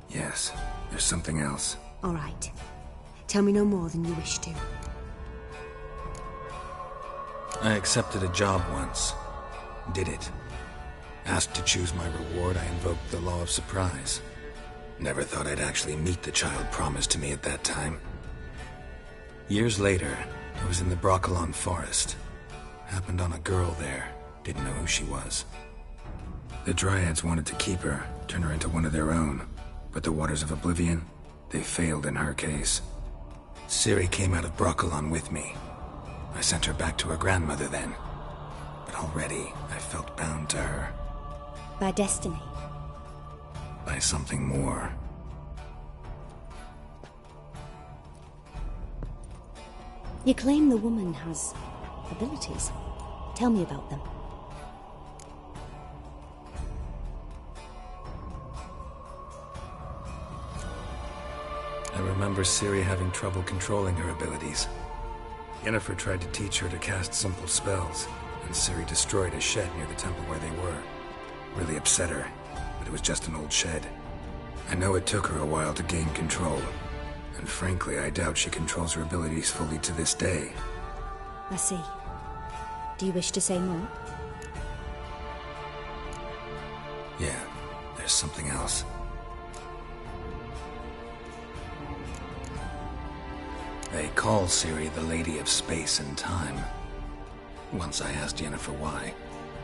Yes, there's something else. All right. Tell me no more than you wish to. I accepted a job once. Did it. Asked to choose my reward, I invoked the law of surprise. Never thought I'd actually meet the child promised to me at that time. Years later, I was in the Broccolon forest. Happened on a girl there. Didn't know who she was. The Dryads wanted to keep her, turn her into one of their own. But the Waters of Oblivion, they failed in her case. Ciri came out of Broccolon with me. I sent her back to her grandmother then. But already, I felt bound to her. By destiny? By something more. You claim the woman has abilities. Tell me about them. I remember Ciri having trouble controlling her abilities. Yennefer tried to teach her to cast simple spells, and Ciri destroyed a shed near the temple where they were. Really upset her, but it was just an old shed. I know it took her a while to gain control, and frankly, I doubt she controls her abilities fully to this day. I see. Do you wish to say more? Yeah, there's something else. They call Ciri the Lady of Space and Time. Once I asked Yennefer why.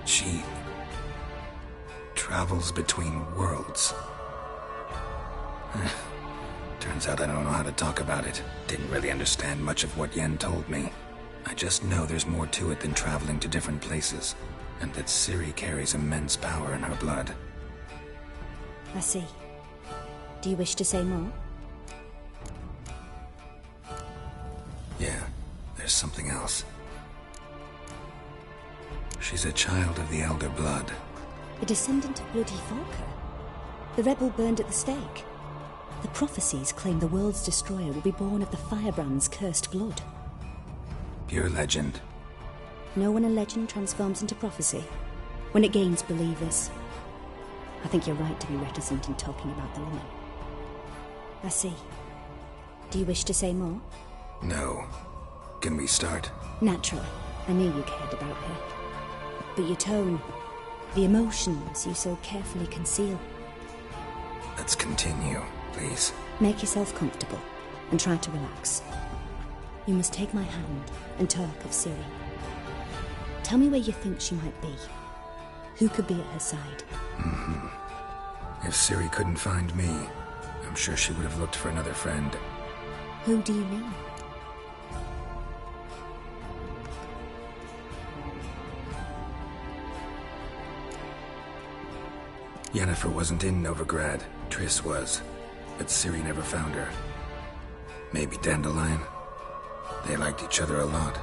She travels between worlds. Turns out I don't know how to talk about it. Didn't really understand much of what Yen told me. I just know there's more to it than traveling to different places. and that Ciri carries immense power in her blood. I see. Do you wish to say more? Yeah, there's something else. She's a child of the Elder Blood. A descendant of Bloody Falker. The rebel burned at the stake. The prophecies claim the world's destroyer will be born of the firebrand's cursed blood. Pure legend. Know when a legend transforms into prophecy? When it gains believers. I think you're right to be reticent in talking about the woman. I see. Do you wish to say more? No. Can we start? Naturally. I knew you cared about her. But your tone, the emotions you so carefully conceal. Let's continue, please. Make yourself comfortable and try to relax. You must take my hand and talk of Ciri. Tell me where you think she might be. Who could be at her side? If Ciri couldn't find me, I'm sure she would have looked for another friend. Who do you mean? Yennefer wasn't in Novigrad. Triss was. But Ciri never found her. Maybe Dandelion? They liked each other a lot.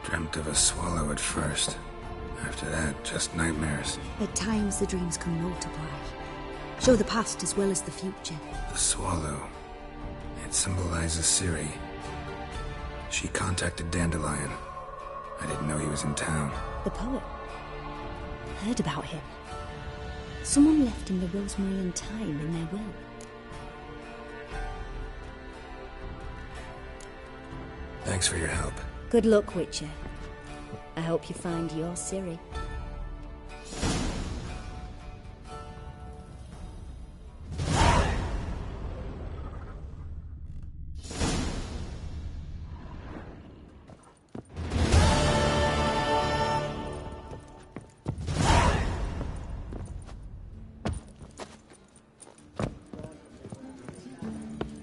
Dreamt of a swallow at first. After that, just nightmares. At times the dreams can multiply. Show the past as well as the future. The swallow. It symbolizes Ciri. She contacted Dandelion. I didn't know he was in town. The poet. Heard about him. Someone left him the rosemary and thyme in their will. Thanks for your help. Good luck, Witcher. I hope you find your Ciri.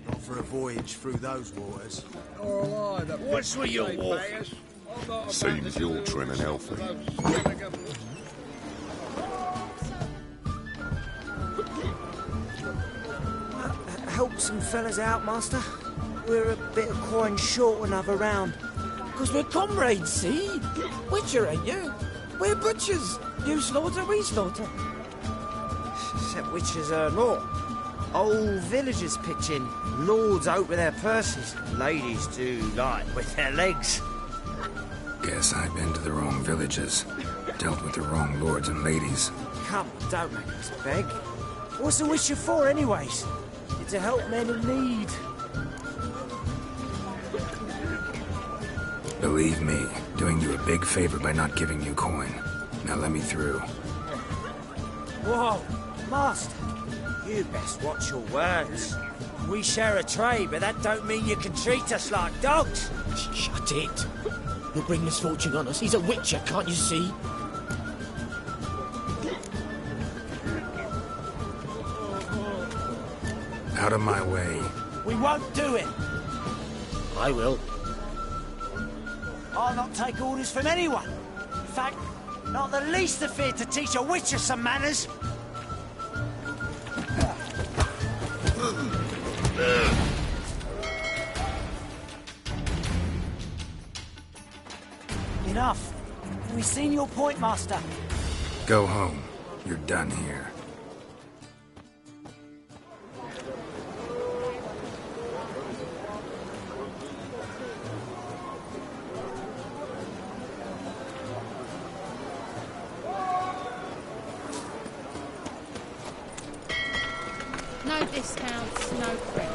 Not for a voyage through those waters. What's with your wolf? Seems you're trim and healthy. Help some fellas out, master. We're a bit of coin short another round. 'Cause we're comrades, see? Witcher, ain't you? We're butchers. You slaughter, we slaughter. Except witchers are law. Old villagers pitch in. Lords out with their purses. Ladies do like with their legs. Guess I've been to the wrong villages. Dealt with the wrong lords and ladies. Come, don't make us beg. What's a witcher for, anyways? It's to help men in need. Believe me, doing you a big favor by not giving you coin. Now let me through. Whoa, master. You best watch your words. We share a trade, but that don't mean you can treat us like dogs. Shut it. You'll bring misfortune on us. He's a witcher, can't you see? Out of my way. We won't do it. I will. I'll not take orders from anyone. In fact, not the least afeard to teach a witcher some manners. Enough. We've seen your point, Master. Go home. You're done here. No discounts, no credit.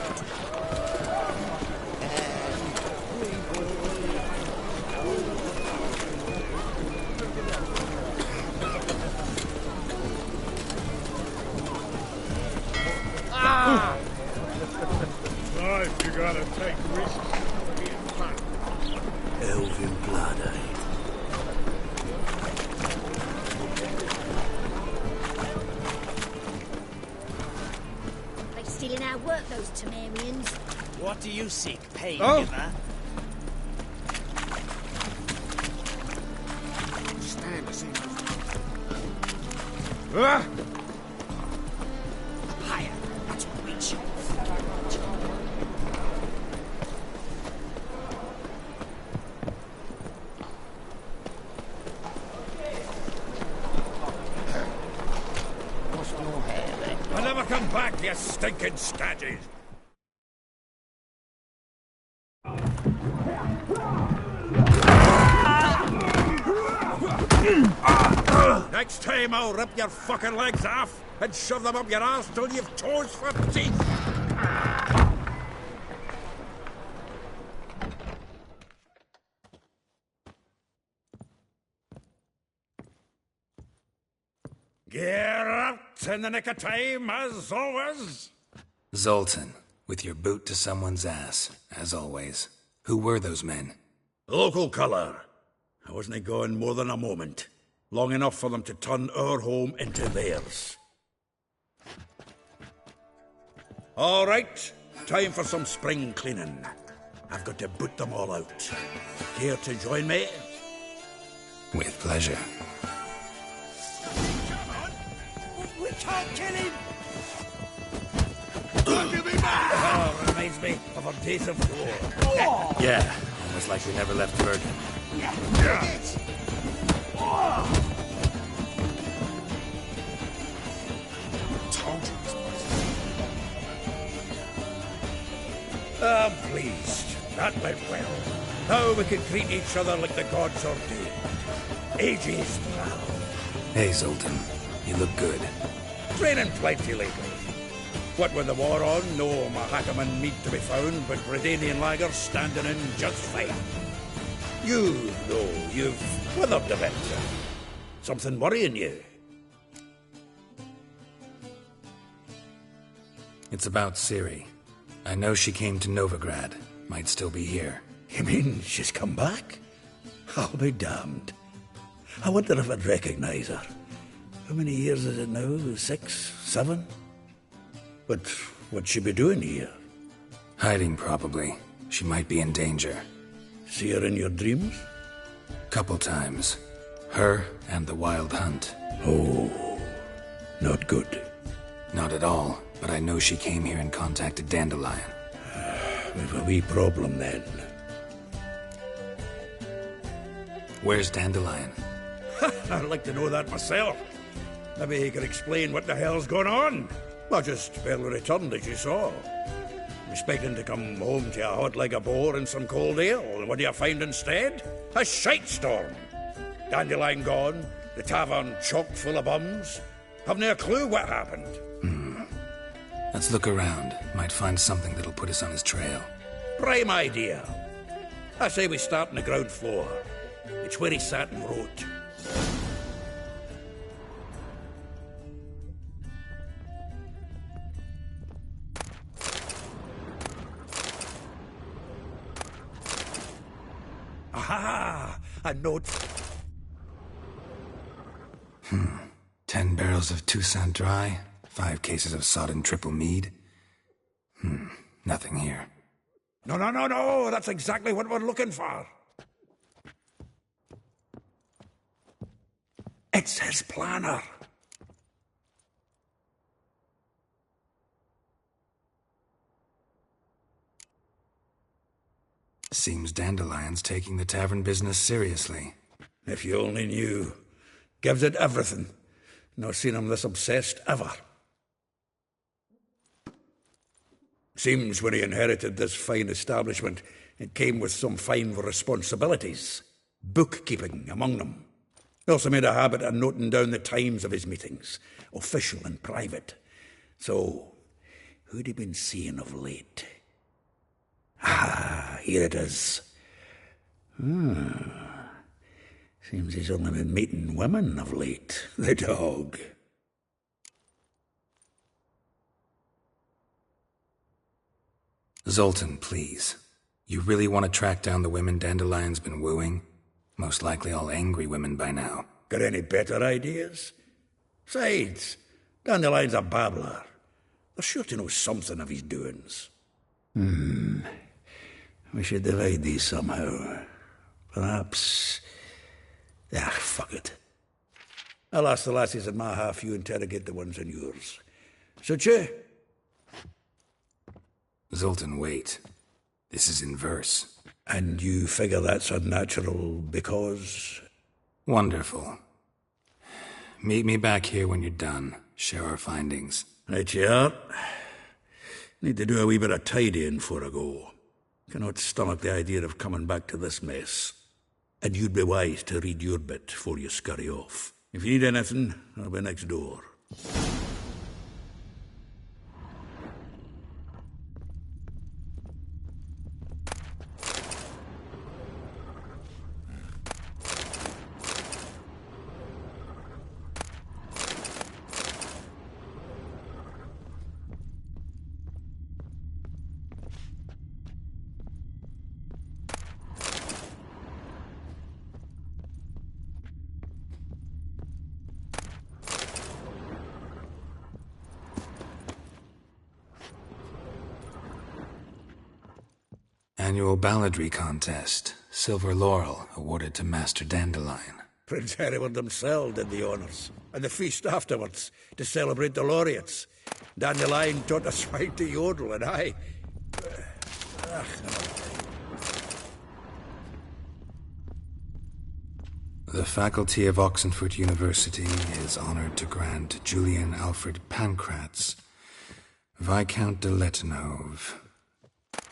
Life, you gotta take risks for being fun. Elven blood, eh? They stealing our work, those Temerians. What do you seek, pain Oh. giver? Stand to see Higher. That's what we choose. What's your hair, then? I'll never come back, you stinking staggies. Next time I'll rip your fucking legs off and shove them up your arse till you've toes for teeth. Get out in the nick of time, as always. Zoltan, with your boot to someone's ass, as always. Who were those men? Local colour. I wasn't gone more than a moment. Long enough for them to turn our home into theirs. All right, time for some spring cleaning. I've got to boot them all out. Care to join me? With pleasure. We can't kill him! Oh, reminds me of our days of war. Yeah, almost like we never left Bergen. I'm pleased. That went well. Now we can treat each other like the gods ordained. Ages, pal. Hey, Zoltan. You look good. Training plenty lately. What with the war on, no Mahakaman meat to be found, but Bredanian lagers standing in just fine. You, though, you've weathered a bit. Something worrying you? It's about Ciri. I know she came to Novigrad. Might still be here. You mean she's come back? I'll be damned. I wonder if I'd recognize her. How many years is it now? 6, 7? But what'd she be doing here? Hiding, probably. She might be in danger. See her in your dreams? Couple times. Her and the Wild Hunt. Oh, not good. Not at all, but I know she came here and contacted Dandelion. We've a wee problem then. Where's Dandelion? I'd like to know that myself. Maybe he could explain what the hell's going on. I just barely returned, as you saw. Expecting to come home to a hot leg of boar and some cold ale. And what do you find instead? A shite storm. Dandelion gone, the tavern chock full of bums. Haven't a clue what happened. Let's look around. Might find something that'll put us on his trail. Prime idea. I say we start on the ground floor. It's where he sat and wrote. Aha! A note. 10 barrels of Toussaint Dry, 5 cases of sodden triple mead. Nothing here. No, that's exactly what we're looking for. It's his planner. Seems Dandelion's taking the tavern business seriously. If you only knew. Gives it everything. Not seen him this obsessed ever. Seems when he inherited this fine establishment, it came with some fine responsibilities. Bookkeeping among them. He also made a habit of noting down the times of his meetings, official and private. So, who'd he been seeing of late? Ah, here it is. Seems he's only been meeting women of late. The dog. Zoltan, please. You really want to track down the women Dandelion's been wooing? Most likely all angry women by now. Got any better ideas? Besides, Dandelion's a babbler. They're sure to know something of his doings. We should divide these somehow. Perhaps... fuck it. I'll ask the lassies in my half, you interrogate the ones in yours. Such you? Zoltan, wait. This is in verse. And you figure that's unnatural because... Wonderful. Meet me back here when you're done. Share our findings. Right you are. Need to do a wee bit of tidying before I go. Cannot stomach the idea of coming back to this mess. And you'd be wise to read your bit before you scurry off. If you need anything, I'll be next door. Annual balladry contest. Silver laurel awarded to Master Dandelion. Prince Hereward himself did the honours. And the feast afterwards, to celebrate the laureates. Dandelion taught us how to yodel, and I... The faculty of Oxenford University is honoured to grant Julian Alfred Pancratz, Viscount de Letenhove,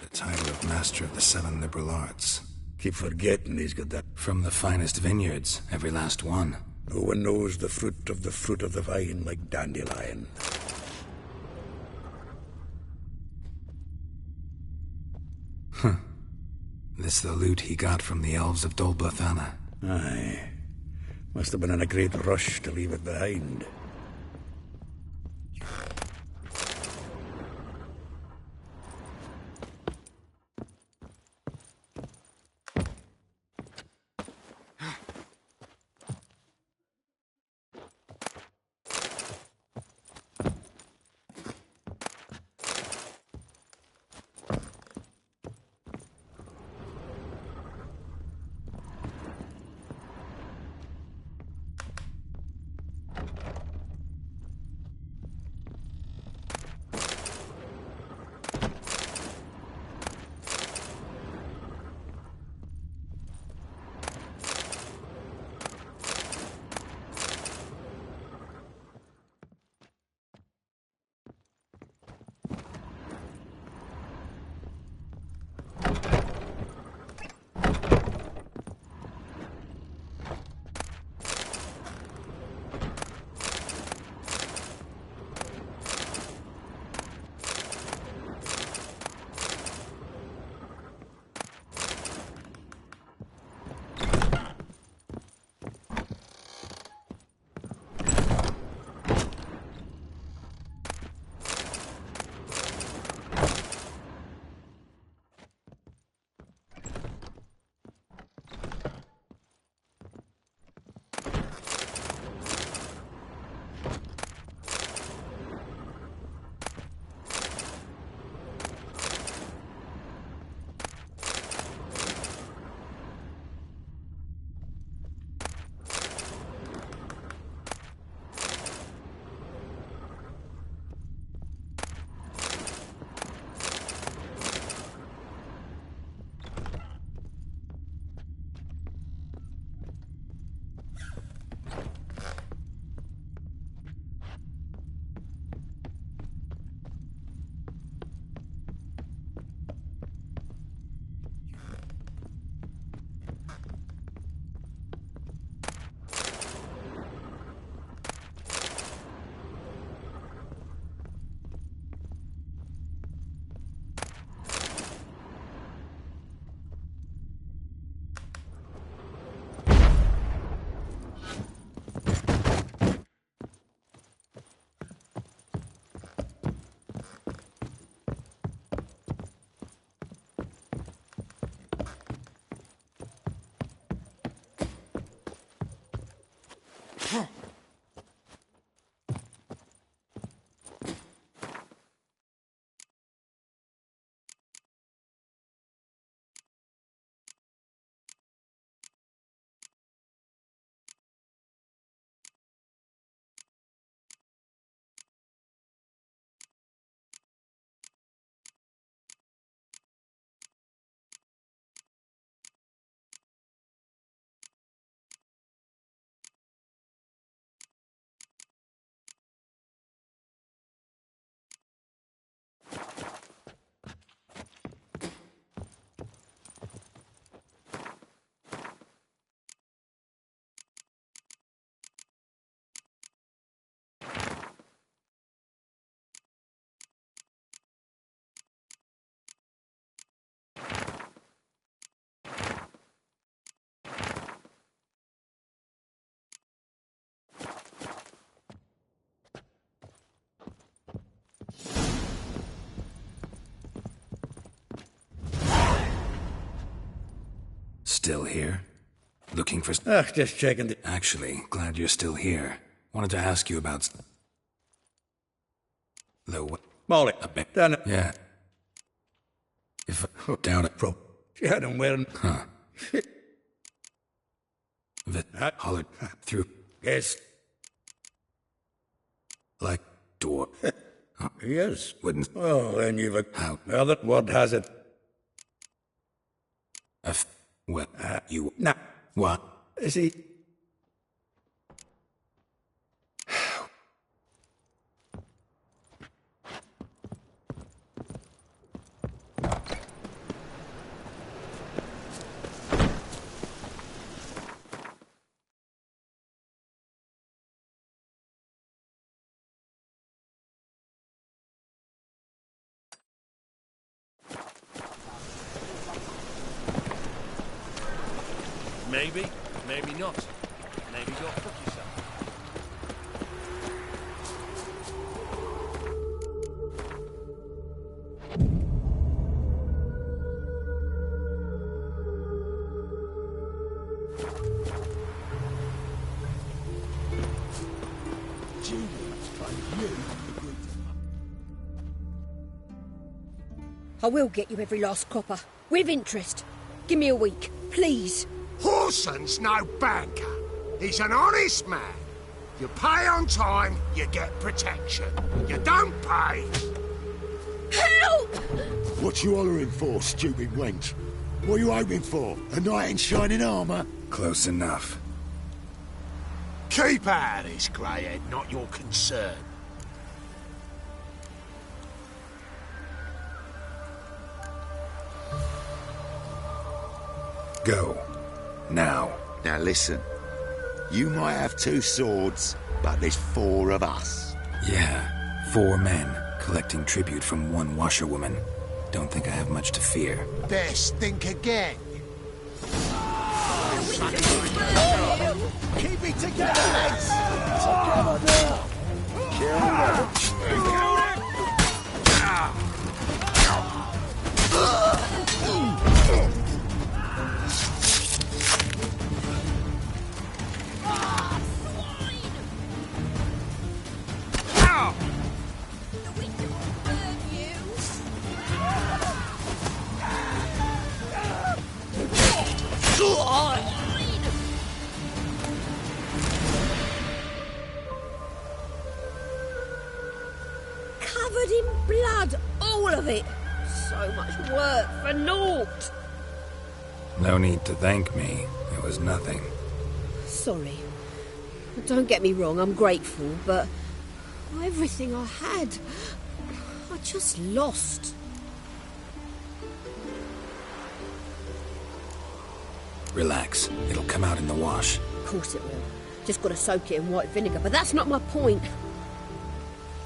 the title of Master of the Seven Liberal Arts. Keep forgetting he's got that. From the finest vineyards, every last one. No one knows the fruit of the vine like Dandelion. This the loot he got from the elves of Dol Blathanna. Aye. Must have been in a great rush to leave it behind. Still here? Looking for... just checking. Actually, glad you're still here. Wanted to ask you about... the... Molly, done it. Yeah. If I doubt it... Yeah, I don't wear... Huh. Hollered through... Yes. Like door. Yes. Wouldn't... Oh, then you've a... How? Well, that word has it. Well, you... Nah. What? Is he... Maybe, maybe not. Maybe go fuck yourself. I will get you every last copper. With interest. Give me a week, please. Horson's no banker. He's an honest man. You pay on time, you get protection. You don't pay... Help! What you hollering for, stupid wench? What are you hoping for? A knight in shining armour? Close enough. Keep out of this, greyhead, not your concern. Go. Now. Now listen. You might have 2 swords, but there's 4 of us. Yeah, 4 men, collecting tribute from 1 washerwoman. Don't think I have much to fear. Best think again. Keep it together, lads! Together now! Kill them! Covered in blood, all of it. So much work for naught. No need to thank me. It was nothing. Sorry. Don't get me wrong, I'm grateful, but everything I had, I just lost. Relax. It'll come out in the wash. Of course it will. Just gotta soak it in white vinegar, but that's not my point.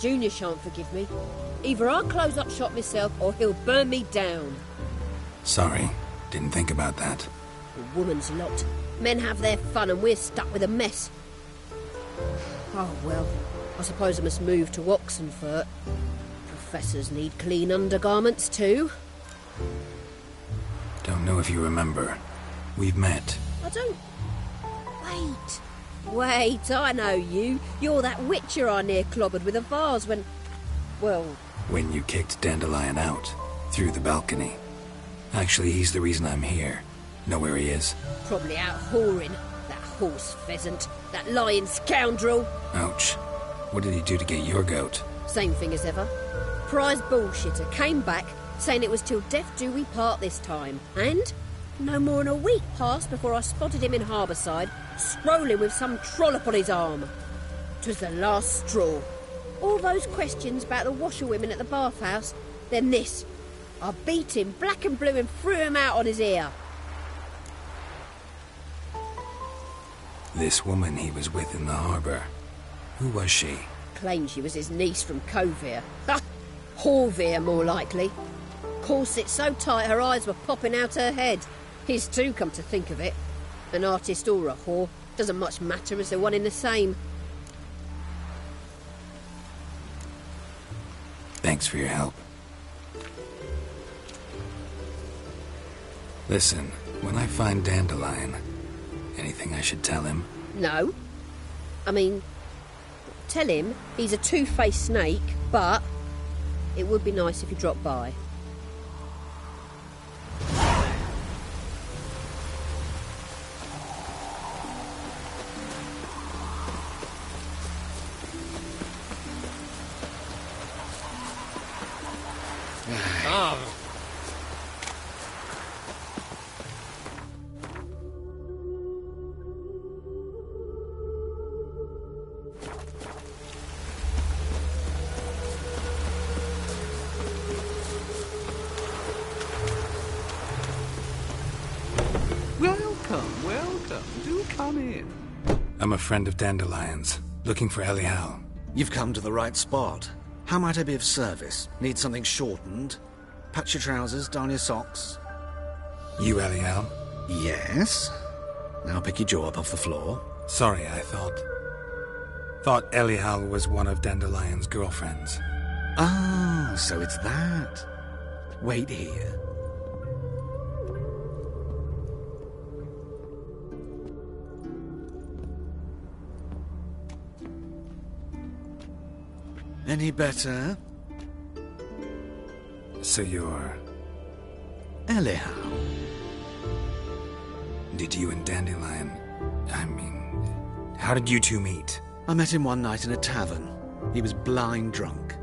Junior shan't forgive me. Either I'll close up shop myself or he'll burn me down. Sorry. Didn't think about that. A woman's lot. Men have their fun and we're stuck with a mess. Oh, well, I suppose I must move to Oxenfurt. Professors need clean undergarments too. Don't know if you remember. We've met. I don't... Wait, I know you. You're that witcher I near clobbered with a vase when... Well... When you kicked Dandelion out. Through the balcony. Actually, he's the reason I'm here. Know where he is? Probably out whoring. That horse pheasant. That lying scoundrel. Ouch. What did he do to get your goat? Same thing as ever. Prize bullshitter came back, saying it was till death do we part this time. And... no more than a week passed before I spotted him in Harbourside, strolling with some trollop on his arm. 'Twas the last straw. All those questions about the washerwomen at the bathhouse, then this. I beat him black and blue and threw him out on his ear. This woman he was with in the harbour. Who was she? Claimed she was his niece from Covere. Ha! Horvere, more likely. Corset so tight her eyes were popping out her head. His too, come to think of it. An artist or a whore. Doesn't much matter as they're one in the same. Thanks for your help. Listen, When I find Dandelion, anything I should tell him? No. I mean, tell him he's a two-faced snake, but it would be nice if he dropped by. Welcome. Do come in. I'm a friend of Dandelion's, looking for Elial. You've come to the right spot. How might I be of service? Need something shortened? Patch your trousers, darn your socks. You Elial? Yes. Now pick your jaw up off the floor. Sorry, I thought Elial was one of Dandelion's girlfriends. Ah, so it's that. Wait here. Any better? So you're... Elial. Did you and Dandelion... how did you two meet? I met him one night in a tavern. He was blind drunk.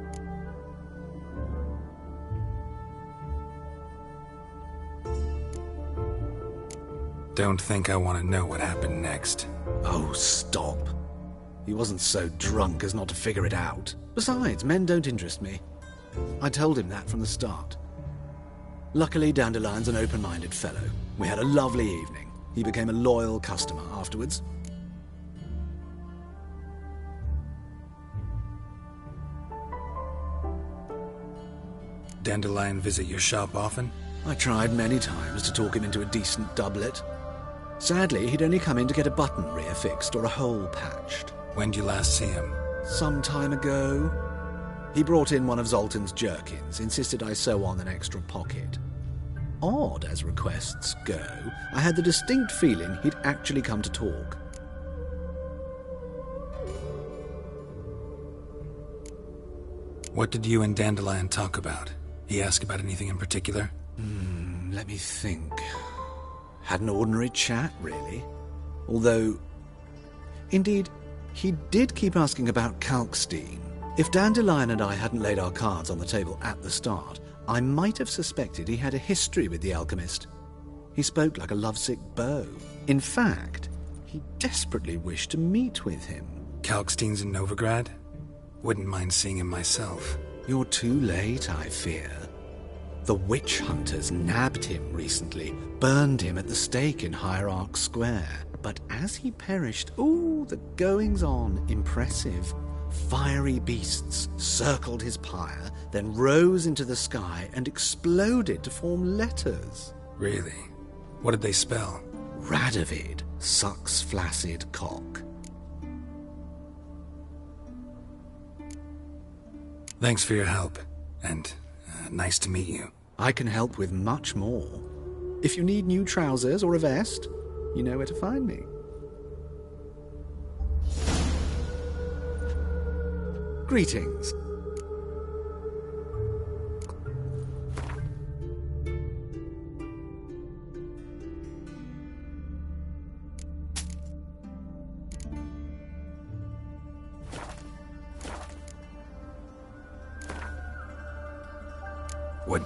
Don't think I want to know what happened next. Oh, stop. He wasn't so drunk as not to figure it out. Besides, men don't interest me. I told him that from the start. Luckily, Dandelion's an open-minded fellow. We had a lovely evening. He became a loyal customer afterwards. Dandelion visit your shop often? I tried many times to talk him into a decent doublet. Sadly, he'd only come in to get a button rear fixed or a hole patched. When'd you last see him? Some time ago. He brought in one of Zoltan's jerkins, insisted I sew on an extra pocket. Odd as requests go, I had the distinct feeling he'd actually come to talk. What did you and Dandelion talk about? He asked about anything in particular? Let me think. Had an ordinary chat, really. Although, indeed, he did keep asking about Kalkstein. If Dandelion and I hadn't laid our cards on the table at the start, I might have suspected he had a history with the alchemist. He spoke like a lovesick beau. In fact, he desperately wished to meet with him. Kalkstein's in Novigrad? Wouldn't mind seeing him myself. You're too late, I fear. The witch hunters nabbed him recently, burned him at the stake in Hierarch Square. But as he perished, the goings-on, impressive. Fiery beasts circled his pyre, then rose into the sky and exploded to form letters. Really? What did they spell? Radovid sucks flaccid cock. Thanks for your help, and nice to meet you. I can help with much more. If you need new trousers or a vest, you know where to find me. Greetings. What?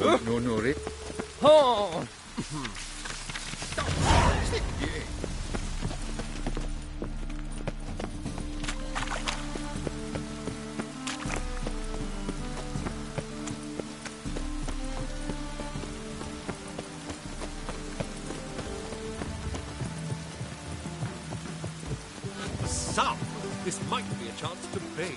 No, Rick. Oh! So, this might be a chance to bathe.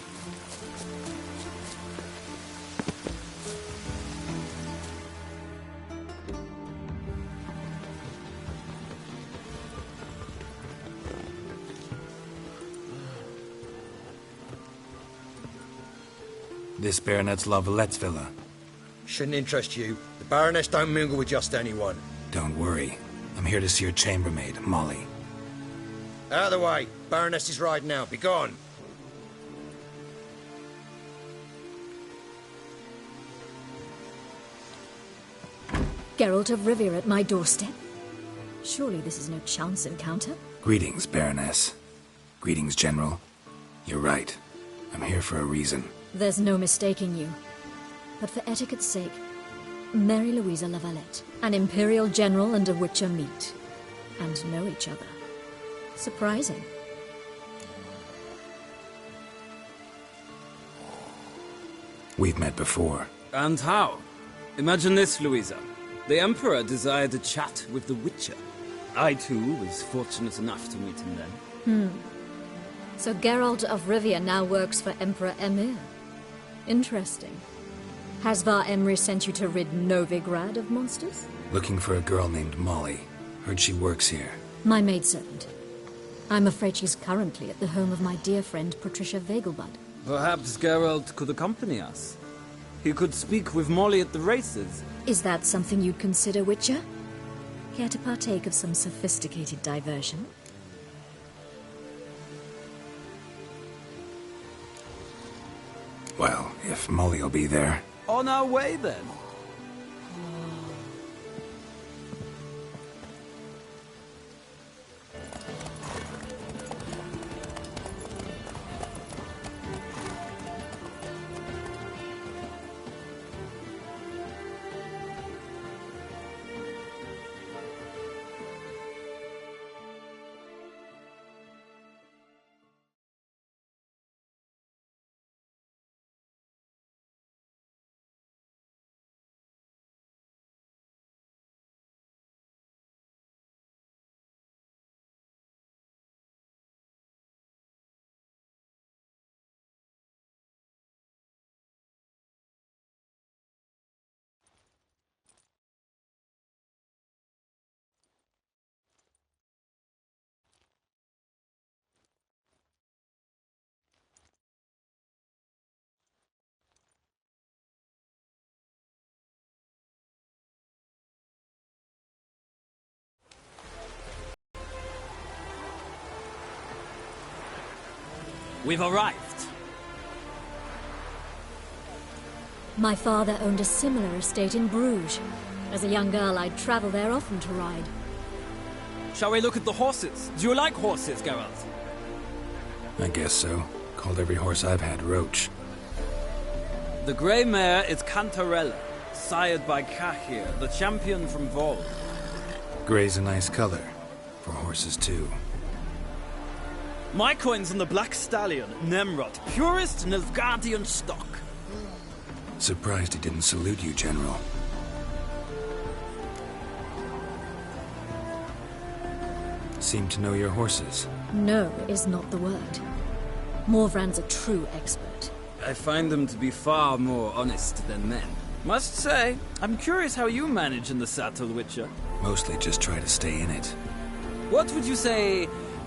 This Baronet's Lavallette's villa. Shouldn't interest you. The Baroness don't mingle with just anyone. Don't worry. I'm here to see your chambermaid, Molly. Out of the way. Baroness is riding out. Be gone. Geralt of Rivia at my doorstep? Surely this is no chance encounter? Greetings, Baroness. Greetings, General. You're right. I'm here for a reason. There's no mistaking you. But for etiquette's sake, Mary Louisa Lavalette, an Imperial General and a Witcher meet. And know each other. Surprising. We've met before. And how? Imagine this, Louisa. The Emperor desired a chat with the Witcher. I, too, was fortunate enough to meet him then. So Geralt of Rivia now works for Emperor Emir. Interesting. Has Var Emry sent you to rid Novigrad of monsters? Looking for a girl named Molly. Heard she works here. My maidservant. I'm afraid she's currently at the home of my dear friend Patricia Vegelbud. Perhaps Geralt could accompany us. He could speak with Molly at the races. Is that something you'd consider, Witcher? Care to partake of some sophisticated diversion? Well, if Molly'll be there. On our way, then. We've arrived. My father owned a similar estate in Bruges. As a young girl, I'd travel there often to ride. Shall we look at the horses? Do you like horses, Geralt? I guess so. Called every horse I've had Roach. The grey mare is Cantarella, sired by Cahir, the champion from Vol. Grey's a nice color. For horses, too. My coin's on the Black Stallion, Nemrod, purest Nilfgaardian stock. Surprised he didn't salute you, General. Seem to know your horses. No is not the word. Morvran's a true expert. I find them to be far more honest than men. Must say, I'm curious how you manage in the saddle, Witcher. Mostly just try to stay in it. What would you say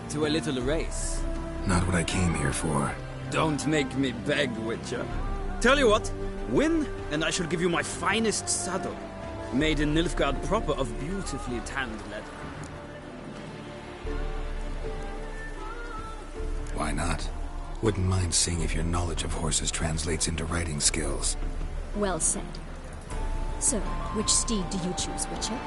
to a little race? Not what I came here for. Don't make me beg, Witcher. Tell you what, win, and I shall give you my finest saddle. Made in Nilfgaard proper of beautifully tanned leather. Why not? Wouldn't mind seeing if your knowledge of horses translates into riding skills. Well said. So, which steed do you choose, Witcher?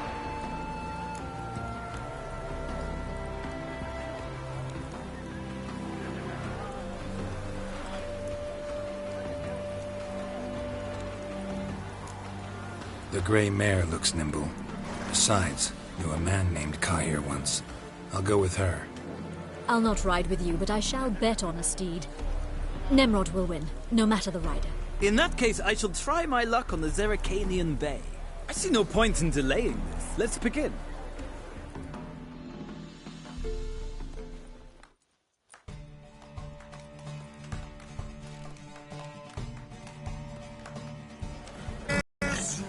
The grey mare looks nimble. Besides, knew a man named Kai here once. I'll go with her. I'll not ride with you, but I shall bet on a steed. Nemrod will win, no matter the rider. In that case, I shall try my luck on the Zeracanian Bay. I see no point in delaying this. Let's begin.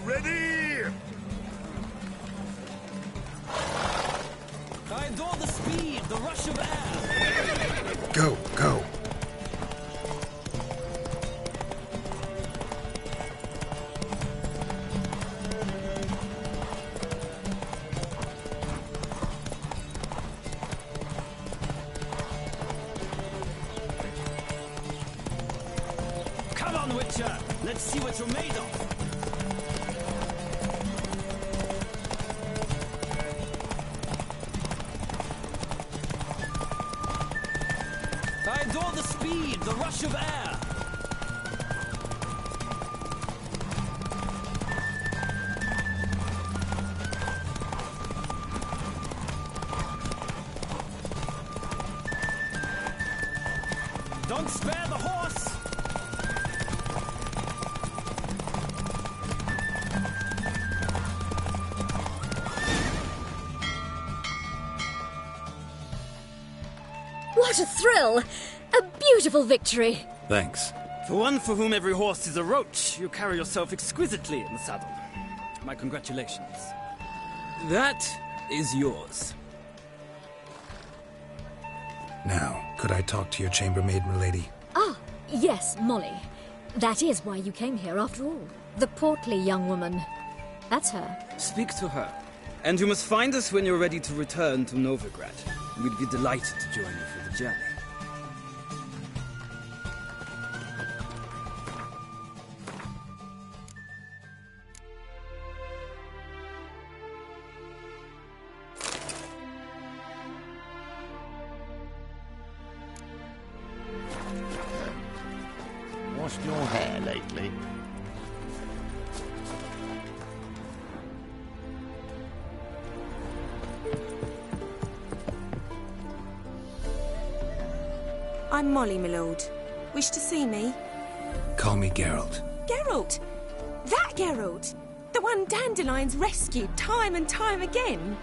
Ready! I adore the speed, the rush of air. Go, go. Come on, Witcher. Let's see what you're made of. I adore the speed, the rush of air. Don't spare the horse. What a thrill! A beautiful victory! Thanks. For one for whom every horse is a roach, you carry yourself exquisitely in the saddle. My congratulations. That is yours. Now, could I talk to your chambermaid, milady? Ah, yes, Molly. That is why you came here after all. The portly young woman. That's her. Speak to her. And you must find us when you're ready to return to Novigrad. We'd be delighted to join you for the journey. Washed your hair lately? I'm Molly, my lord. Wish to see me? Call me Geralt. Geralt! That Geralt! The one Dandelion's rescued time and time again!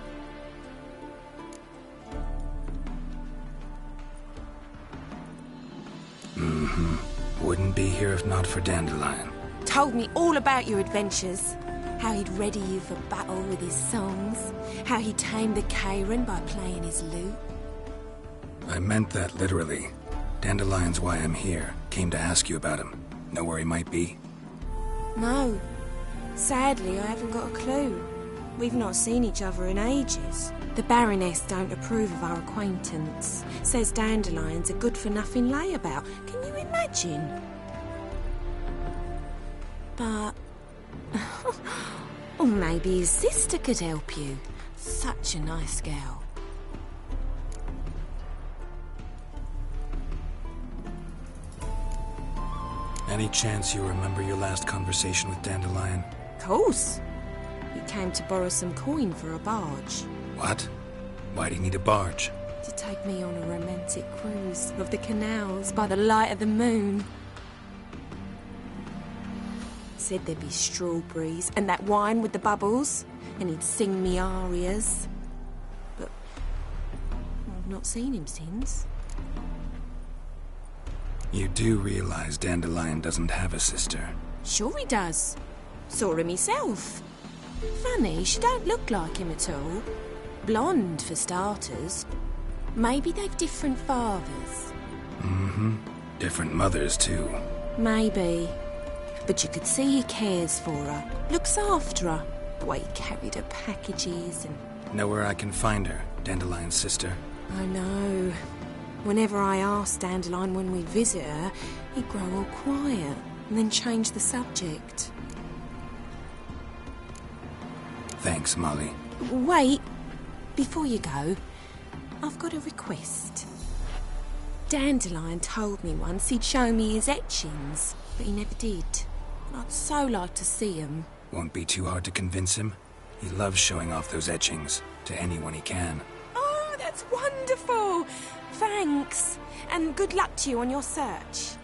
Wouldn't be here if not for Dandelion. Told me all about your adventures. How he'd ready you for battle with his songs. How he tamed the Karen by playing his lute. I meant that literally. Dandelion's why I'm here. Came to ask you about him. Know where he might be? No. Sadly, I haven't got a clue. We've not seen each other in ages. The Baroness don't approve of our acquaintance. Says Dandelion's a good-for-nothing layabout. Can you imagine? But... or maybe his sister could help you. Such a nice girl. Any chance you remember your last conversation with Dandelion? Course. He came to borrow some coin for a barge. What? Why do you need a barge? To take me on a romantic cruise of the canals by the light of the moon. Said there'd be strawberries and that wine with the bubbles, and he'd sing me arias. But I've not seen him since. You do realize Dandelion doesn't have a sister? Sure he does. Saw him himself. Funny, she don't look like him at all. Blonde, for starters. Maybe they've different fathers. Different mothers, too. Maybe. But you could see he cares for her. Looks after her. The way he carried her packages and... Know where I can find her, Dandelion's sister? I know. Whenever I asked Dandelion when we visit her, he'd grow all quiet and then change the subject. Thanks, Molly. Wait. Before you go, I've got a request. Dandelion told me once he'd show me his etchings, but he never did. I'd so like to see them. Won't be too hard to convince him. He loves showing off those etchings to anyone he can. Oh, that's wonderful! Thanks. And good luck to you on your search.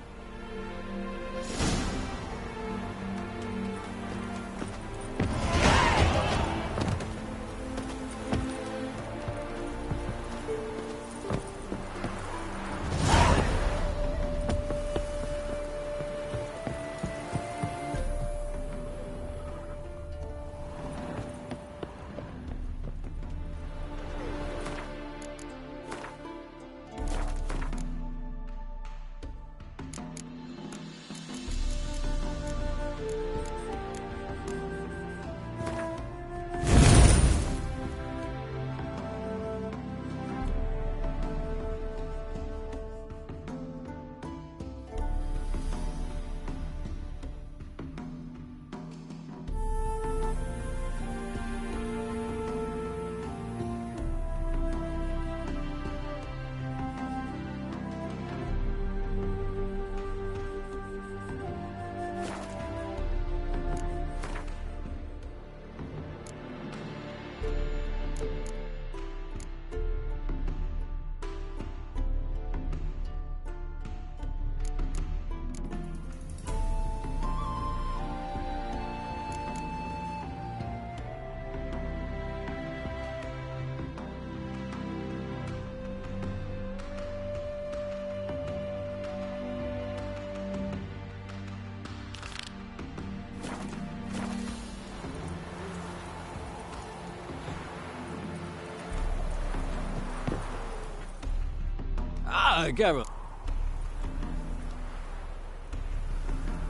Ah, Geralt.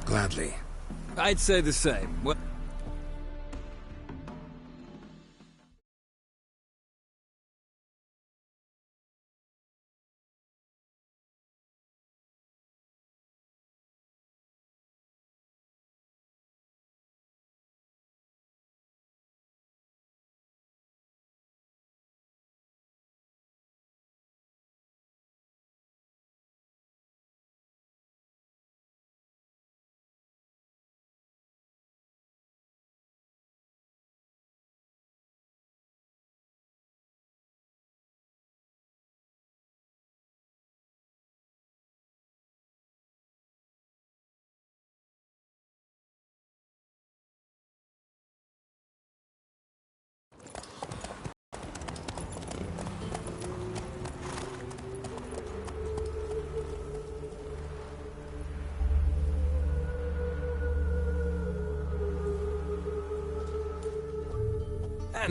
Gladly. I'd say the same. Well,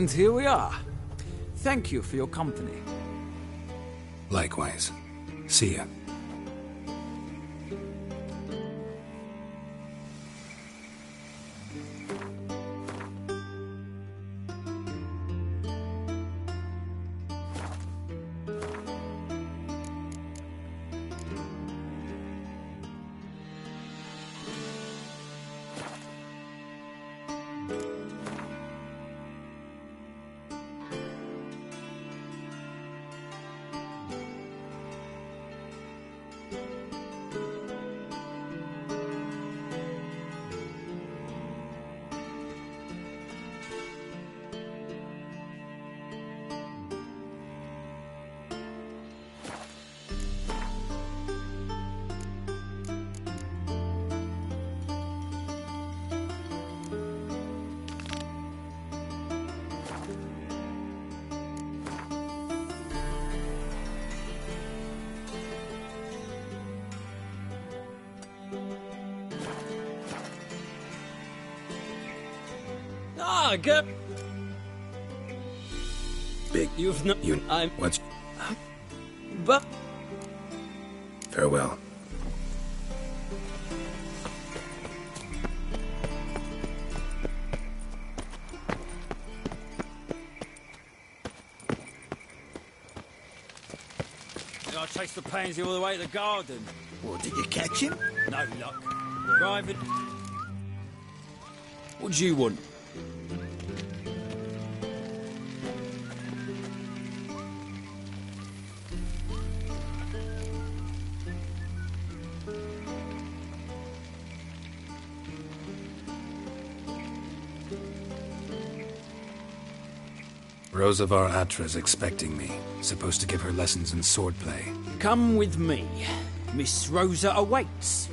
and here we are. Thank you for your company. Likewise. See ya. Ah, get. Big. You've not. I'm. What's. But. Farewell. I chased the pansy all the way to the garden. Well, did you catch him? No luck. Driving. What do you want? Rosavar Atra's expecting me. Supposed to give her lessons in swordplay. Come with me. Miss Rosa awaits.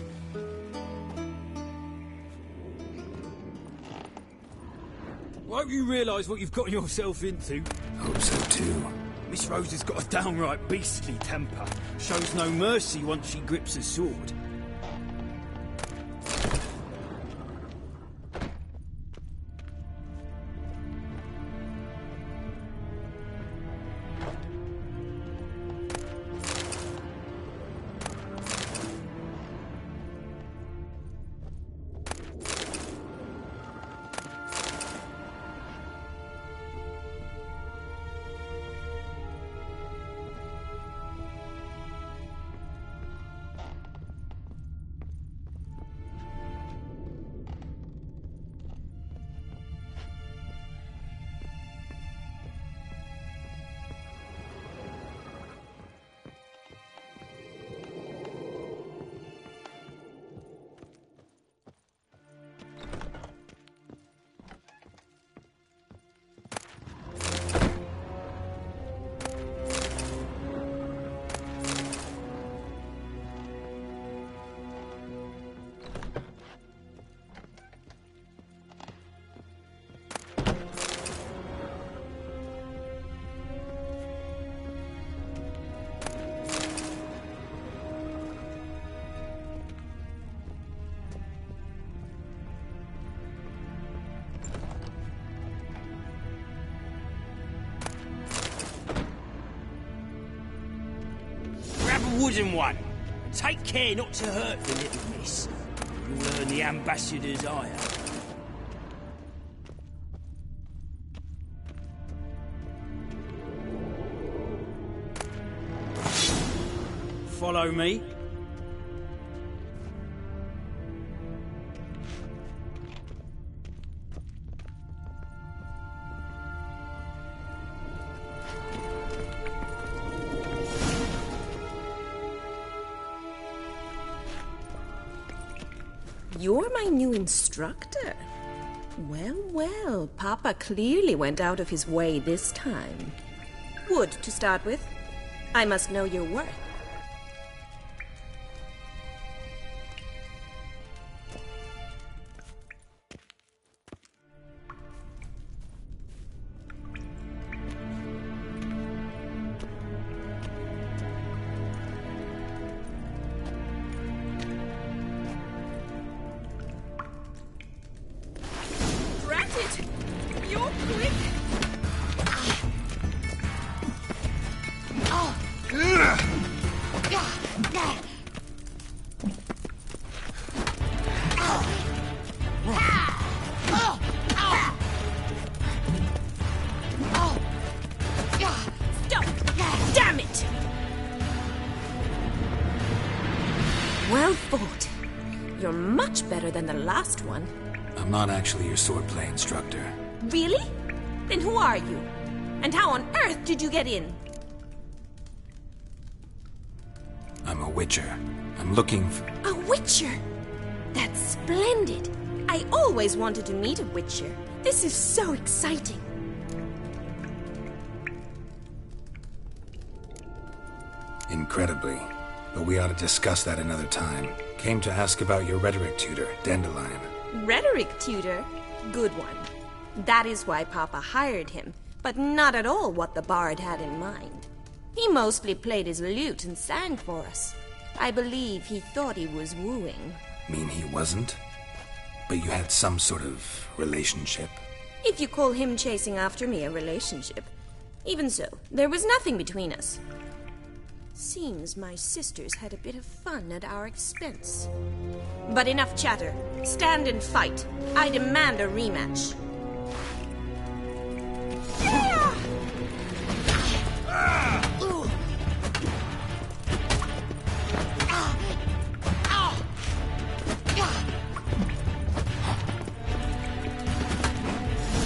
Won't you realise what you've got yourself into? Hope so too. Miss Rosa's got a downright beastly temper. Shows no mercy once she grips a sword. Wooden one. Take care not to hurt the little miss. You'll earn the ambassador's ire. Follow me. You're my new instructor. Well, well, Papa clearly went out of his way this time. Wood, to start with. I must know your worth. Well fought. You're much better than the last one. I'm not actually your swordplay instructor. Really? Then who are you? And how on earth did you get in? I'm a witcher. I'm looking for... A witcher? That's splendid. I always wanted to meet a witcher. This is so exciting. Incredibly. But we ought to discuss that another time. Came to ask about your rhetoric tutor, Dandelion. Rhetoric tutor? Good one. That is why Papa hired him, but not at all what the bard had in mind. He mostly played his lute and sang for us. I believe he thought he was wooing. Mean he wasn't? But you had some sort of relationship? If you call him chasing after me a relationship. Even so, there was nothing between us. Seems my sisters had a bit of fun at our expense. But enough chatter. Stand and fight. I demand a rematch. Yeah!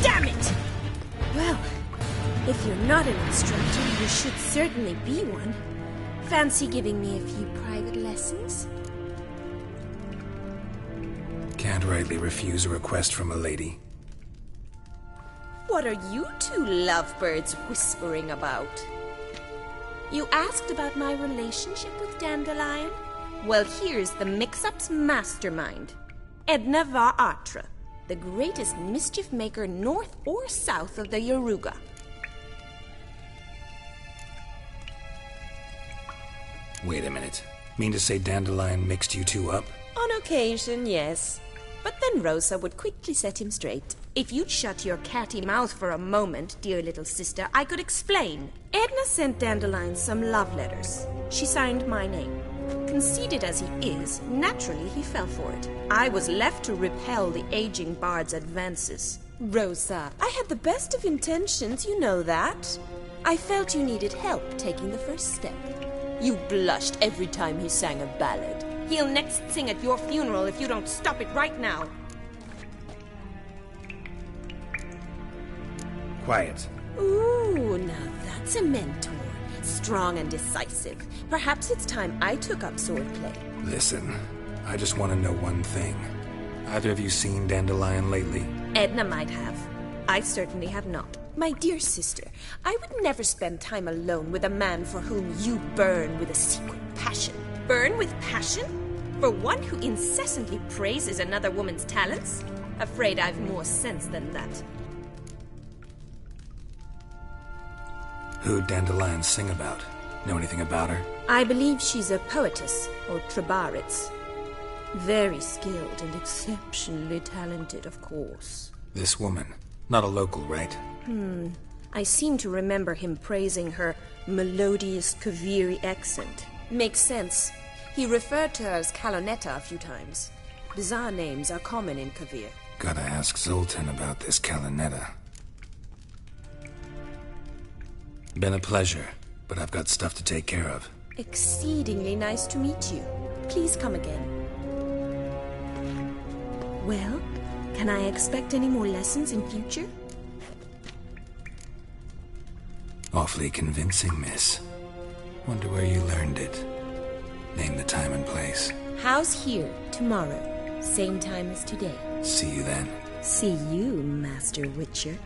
Damn it! Well, if you're not an instructor, you should certainly be one. Fancy giving me a few private lessons? Can't rightly refuse a request from a lady. What are you two lovebirds whispering about? You asked about my relationship with Dandelion? Well, here's the mix-up's mastermind. Edna Va Atra, the greatest mischief maker north or south of the Yaruga. Wait a minute. Mean to say Dandelion mixed you two up? On occasion, yes. But then Rosa would quickly set him straight. If you'd shut your catty mouth for a moment, dear little sister, I could explain. Edna sent Dandelion some love letters. She signed my name. Conceited as he is, naturally he fell for it. I was left to repel the aging bard's advances. Rosa, I had the best of intentions, you know that. I felt you needed help taking the first step. You blushed every time he sang a ballad. He'll next sing at your funeral if you don't stop it right now. Quiet. Ooh, now that's a mentor. Strong and decisive. Perhaps it's time I took up swordplay. Listen, I just want to know one thing. Either of you seen Dandelion lately? Edna might have. I certainly have not. My dear sister, I would never spend time alone with a man for whom you burn with a secret passion. Burn with passion? For one who incessantly praises another woman's talents? Afraid I've more sense than that. Who'd Dandelion sing about? Know anything about her? I believe she's a poetess, or trabaritz. Very skilled and exceptionally talented, of course. This woman. Not a local, right? I seem to remember him praising her melodious Kaviri accent. Makes sense. He referred to her as Kalonetta a few times. Bizarre names are common in Kavir. Gotta ask Zoltan about this Kalonetta. Been a pleasure, but I've got stuff to take care of. Exceedingly nice to meet you. Please come again. Well, can I expect any more lessons in future? Awfully convincing, miss. Wonder where you learned it. Name the time and place. House here, tomorrow. Same time as today. See you then. See you, Master Witcher.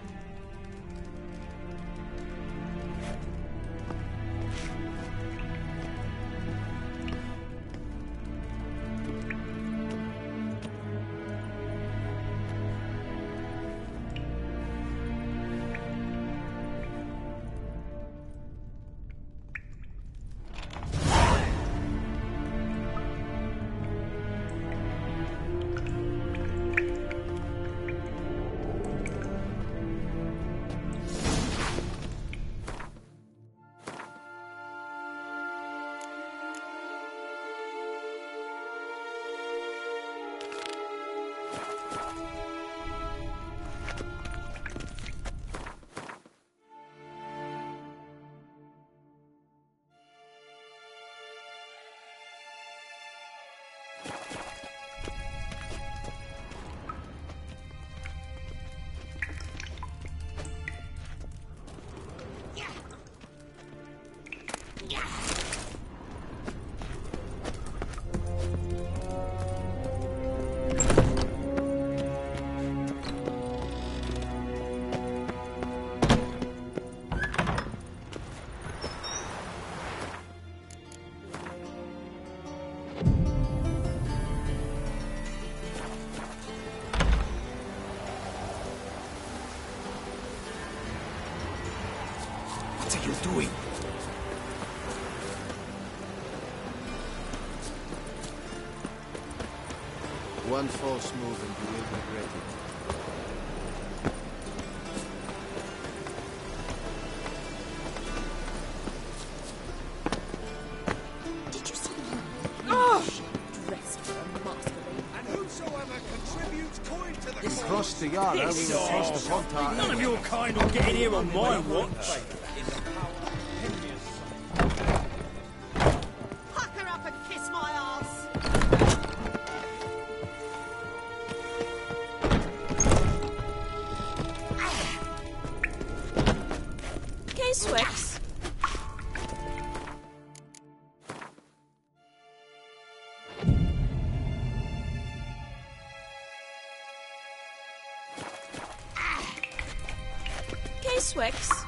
What are you doing? One false move and you will regret it. Did you see him? Dressed for a masquerade. And whosoever contributes coin to the We crossed the yard, we will cross the Pontar. None of your kind will get in here on my watch. Huck her up and kiss my ass. K-Swex. Swex.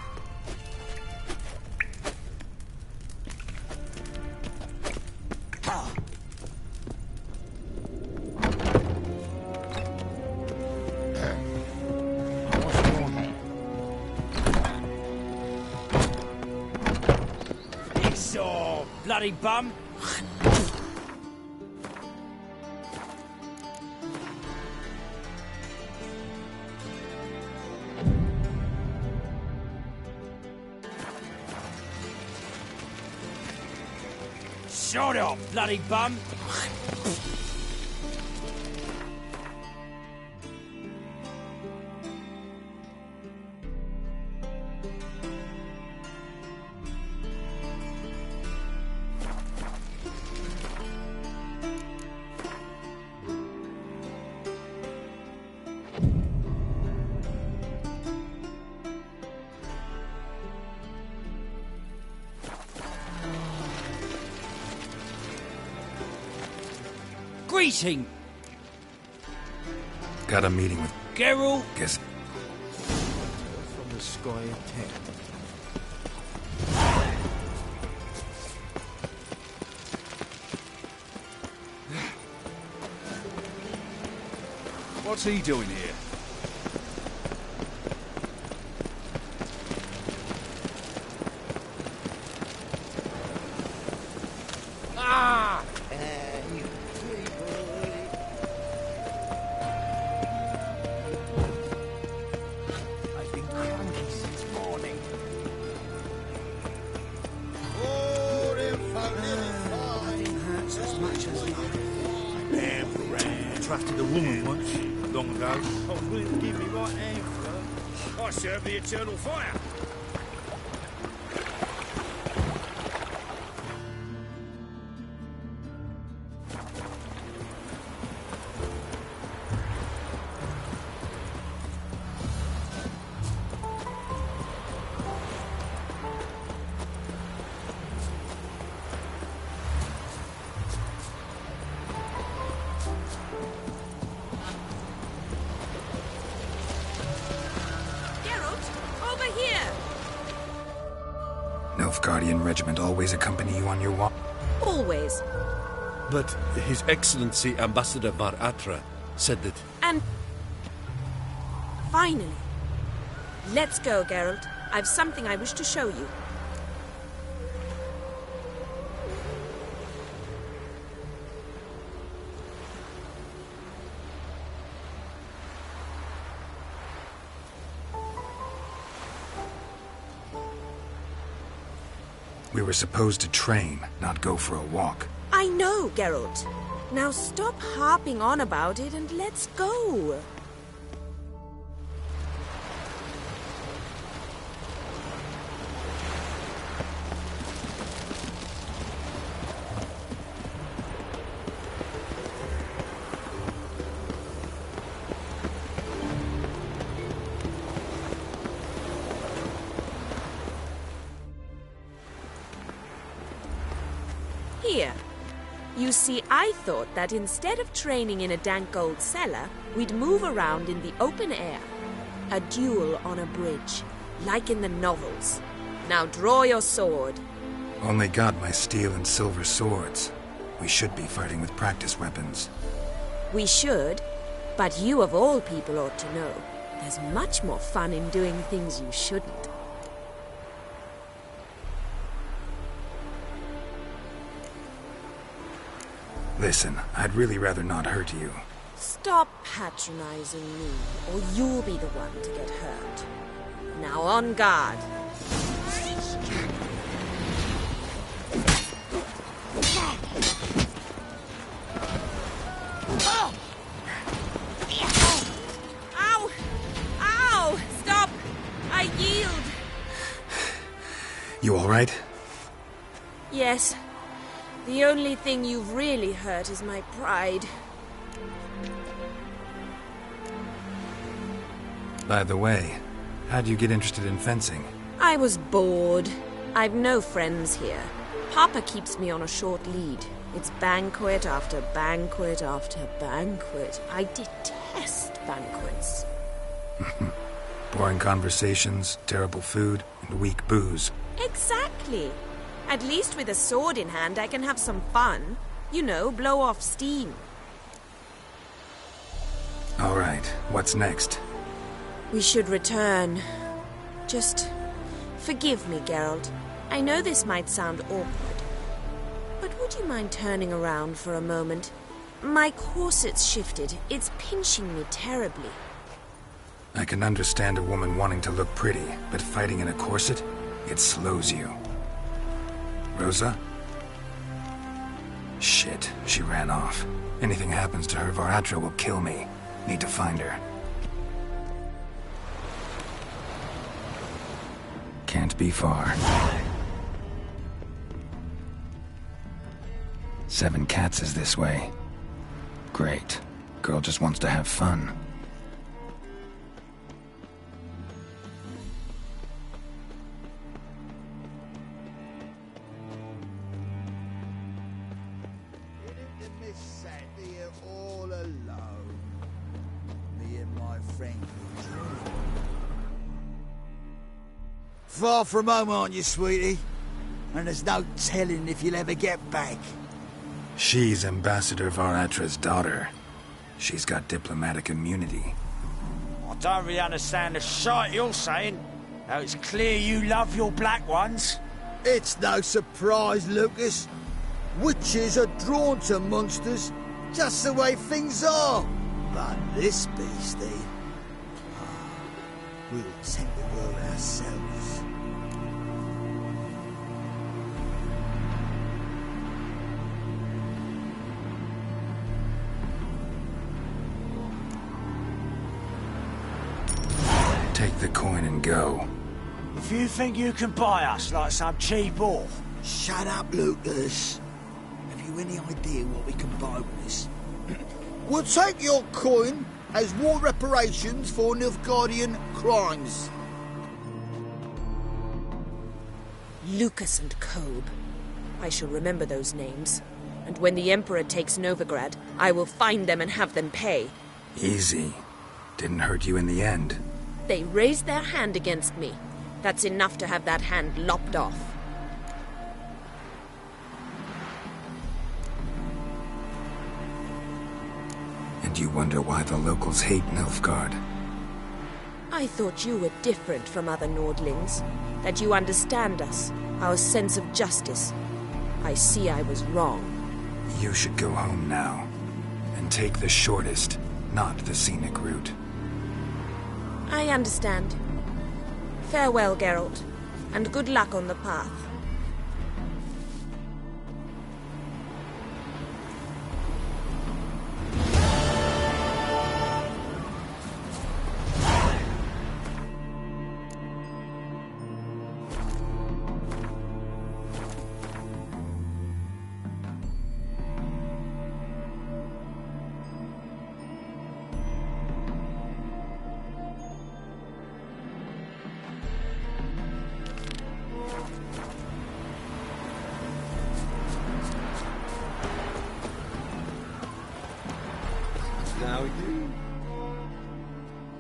It's all bloody bum. Shut up, bloody bum! Greeting! Got a meeting with Geralt. Guess. From the sky of town. What's he doing here? Ah! I've been cranky since morning. Nothing hurts as much as love. Damn rat. Trusted a woman once, long ago. I was willing to give me right hand for her. I served the eternal fire. Geralt, over here! Nilfgaardian regiment always accompany you on your walk? Always. But His Excellency Ambassador Bar Atra said that... And finally. Let's go, Geralt. I've something I wish to show you. We were supposed to train, not go for a walk. I know, Geralt. Now stop harping on about it and let's go. Here. You see, I thought that instead of training in a dank old cellar, we'd move around in the open air. A duel on a bridge, like in the novels. Now draw your sword. Only got my steel and silver swords. We should be fighting with practice weapons. We should, but you of all people ought to know. There's much more fun in doing things you shouldn't. Listen, I'd really rather not hurt you. Stop patronizing me, or you'll be the one to get hurt. Now on guard. Ow! Ow! Stop! I yield! You all right? Yes. The only thing you've really hurt is my pride. By the way, how'd you get interested in fencing? I was bored. I've no friends here. Papa keeps me on a short lead. It's banquet after banquet after banquet. I detest banquets. Boring conversations, terrible food, and weak booze. Exactly. At least with a sword in hand, I can have some fun. You know, blow off steam. All right, what's next? We should return. Just forgive me, Geralt. I know this might sound awkward, but would you mind turning around for a moment? My corset's shifted. It's pinching me terribly. I can understand a woman wanting to look pretty, but fighting in a corset, it slows you. Rosa? Shit, she ran off. Anything happens to her, Varatra will kill me. Need to find her. Can't be far. 7 Cats is this way. Great. Girl just wants to have fun. Far from home, aren't you, sweetie? And there's no telling if you'll ever get back. She's Ambassador Varatra's daughter. She's got diplomatic immunity. I don't really understand the shite you're saying. Now it's clear you love your black ones. It's no surprise, Lucas. Witches are drawn to monsters, just the way things are. But this beastie... we'll take the world ourselves. Take the coin and go. If you think you can buy us like some cheap whore... Shut up, Lucas. Have you any idea what we can buy with this? We'll take your coin as war reparations for Nilfgaardian crimes. Lucas and Kobe. I shall remember those names. And when the Emperor takes Novigrad, I will find them and have them pay. Easy. Didn't hurt you in the end. They raised their hand against me. That's enough to have that hand lopped off. And you wonder why the locals hate Nilfgaard. I thought you were different from other Nordlings. That you understand us, our sense of justice. I see I was wrong. You should go home now. And take the shortest, not the scenic route. I understand. Farewell, Geralt, and good luck on the path.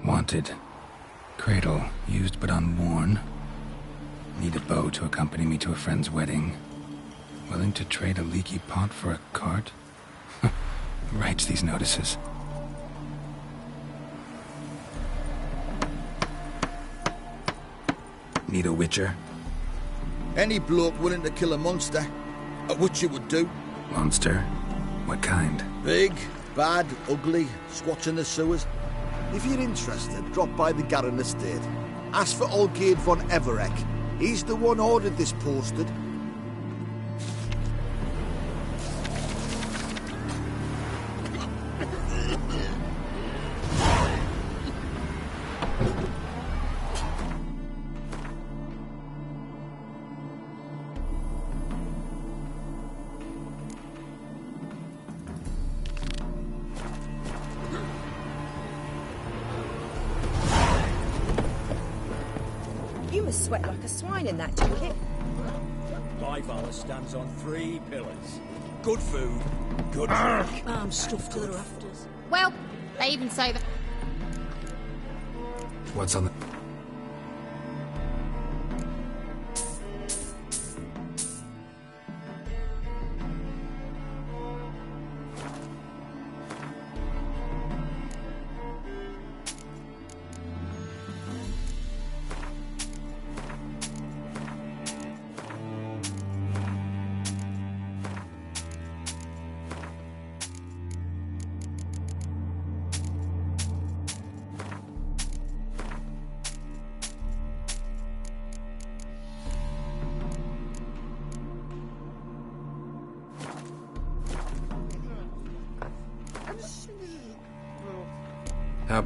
Wanted. Cradle, used but unworn. Need a bow to accompany me to a friend's wedding. Willing to trade a leaky pot for a cart? Writes these notices. Need a witcher? Any bloke willing to kill a monster. A witcher would do. Monster? What kind? Big, bad, ugly, squats in the sewers. If you're interested, drop by the Garren estate. Ask for Olgierd von Everek. He's the one ordered this posted. You must sweat like a swine in that jacket. My villa stands on 3 pillars. Good food, good drink. I'm stuffed to the rafters. Well, they even say that. What's on the... How...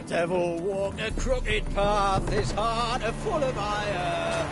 The devil walked a crooked path, his heart a full of ire.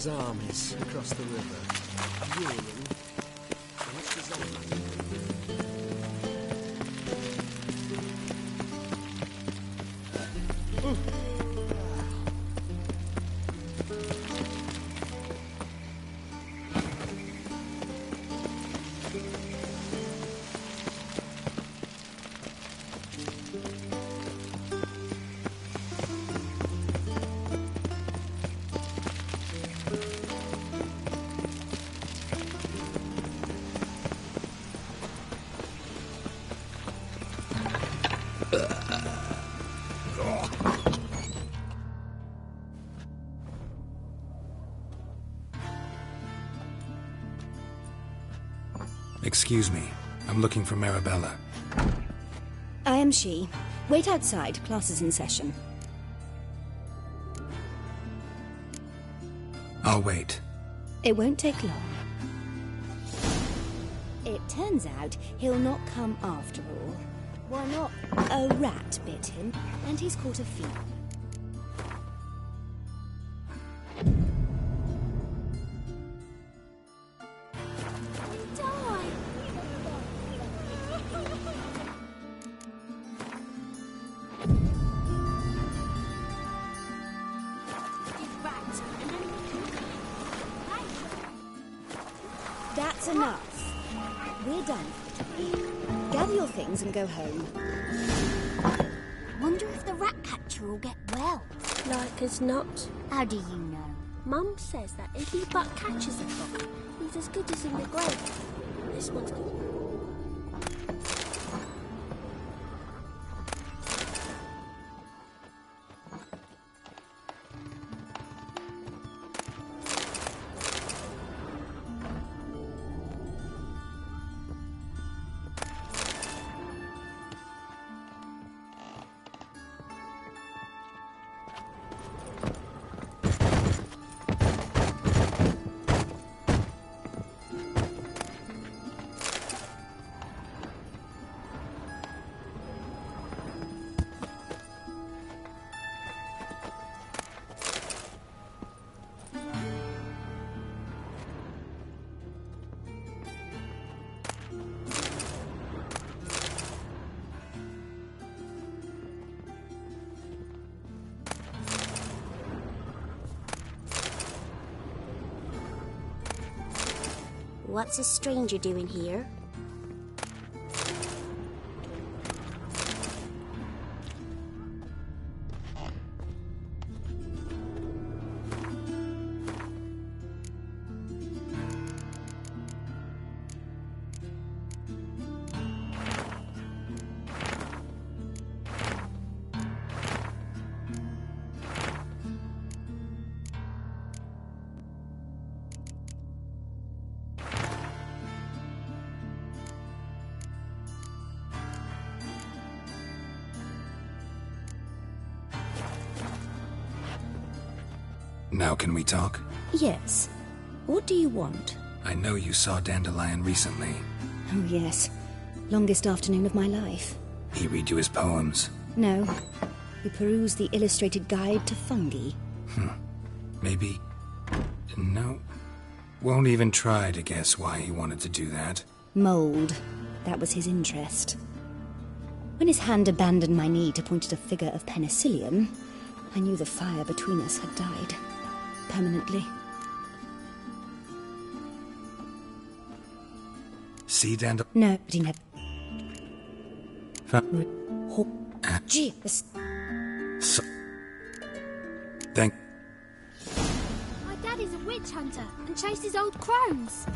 Armies across the river, ruling, and it's designed. Excuse me. I'm looking for Marabella. I am she. Wait outside. Class is in session. I'll wait. It won't take long. It turns out he'll not come after all. Why not? A rat bit him, and he's caught a fever. That's enough. We're done for today. Gather your things and go home. Wonder if the rat catcher will get well. Like as not. How do you know? Mum says that if he but catches a frog, he's as good as in the grave. This one's good. What's a stranger doing here? Now can we talk? Yes. What do you want? I know you saw Dandelion recently. Oh, yes. Longest afternoon of my life. He read you his poems? No. We perused the illustrated guide to fungi. Maybe... No. Won't even try to guess why he wanted to do that. Mold. That was his interest. When his hand abandoned my knee to point at a figure of penicillium, I knew the fire between us had died. Permanently. See, Dandelion? No, but he never... Gee, so... Thank... My daddy's a witch hunter and chases old crones.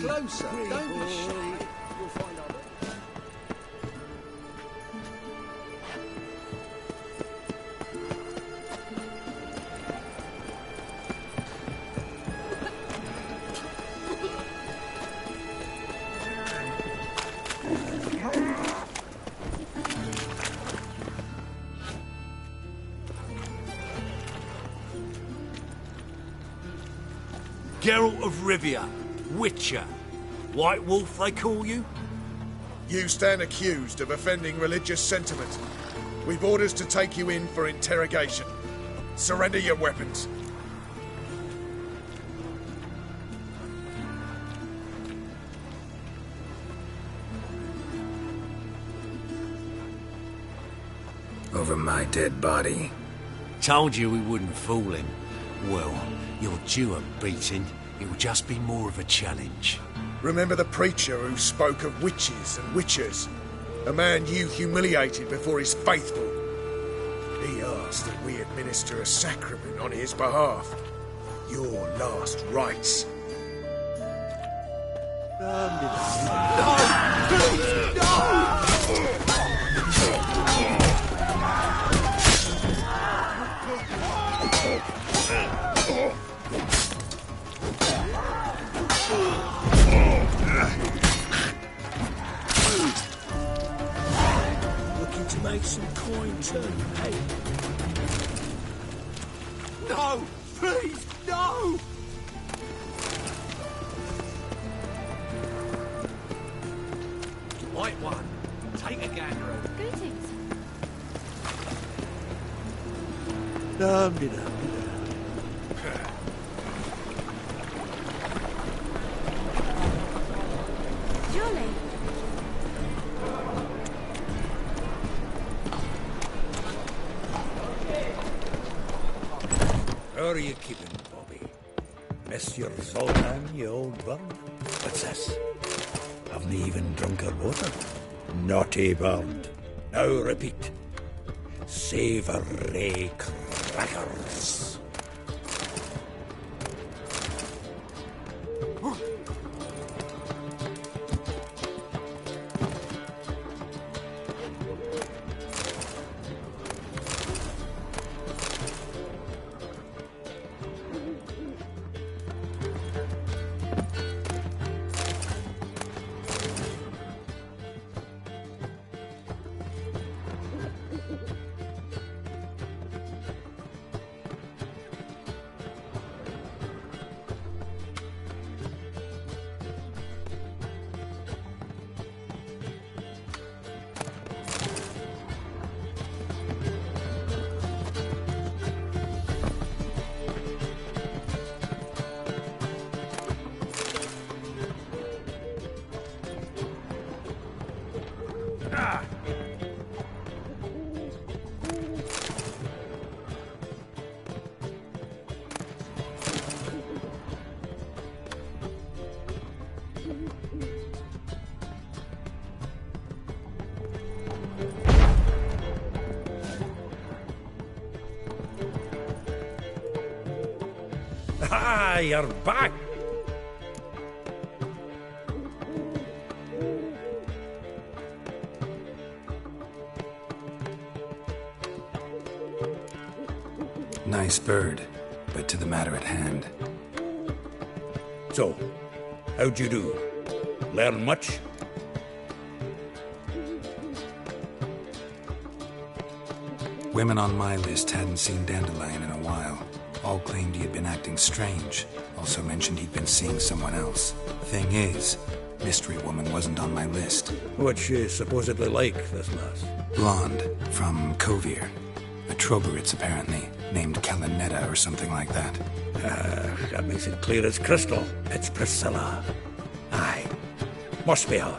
closer. Don't be shy. You'll find out. Geralt of Rivia, Witcher. White Wolf, they call you? You stand accused of offending religious sentiment. We've orders to take you in for interrogation. Surrender your weapons. Over my dead body. Told you we wouldn't fool him. Well, you're due a beating. It'll just be more of a challenge. Remember the preacher who spoke of witches and witchers? A man you humiliated before his faithful. He asked that we administer a sacrament on his behalf. Your last rites. Looking to make some coin too, hey? No! Please, no! White one, take a gander. Greetings. Surely. How are you keeping, Bobby? Monsieur Zoltan, you old bird? What's this? Haven't even drunk her water? Naughty bird. Now repeat. Savoury crackers. Ah, you're back! Nice bird, but to the matter at hand. So, how'd you do? Learn much? Women on my list hadn't seen Dandelion in a while. All claimed he had been acting strange. Also mentioned he'd been seeing someone else. Thing is, Mystery Woman wasn't on my list. What's she supposedly like, this lass? Blonde, from Kovir. A Troberitz, apparently, named Kalinetta or something like that. That makes it clear as crystal. It's Priscilla. Aye. Must be her.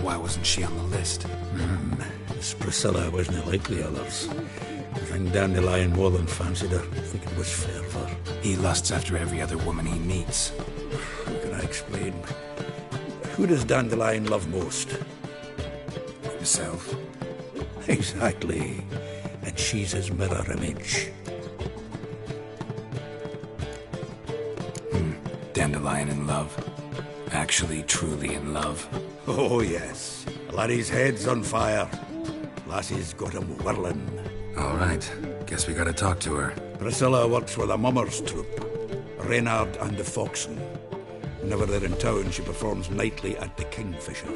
Why wasn't she on the list? This Priscilla wasn't like the others. I think Dandelion more than fancied her. I think it was fair for her. He lusts after every other woman he meets. How can I explain? Who does Dandelion love most? Himself. Exactly. And she's his mirror image. Dandelion in love? Actually, truly in love? Oh, yes. Laddie's head's on fire. Lassie's got him whirling. All right. Guess we gotta talk to her. Priscilla works for the Mummers troupe. Reynard and the Foxen. Whenever they're in town, she performs nightly at the Kingfisher.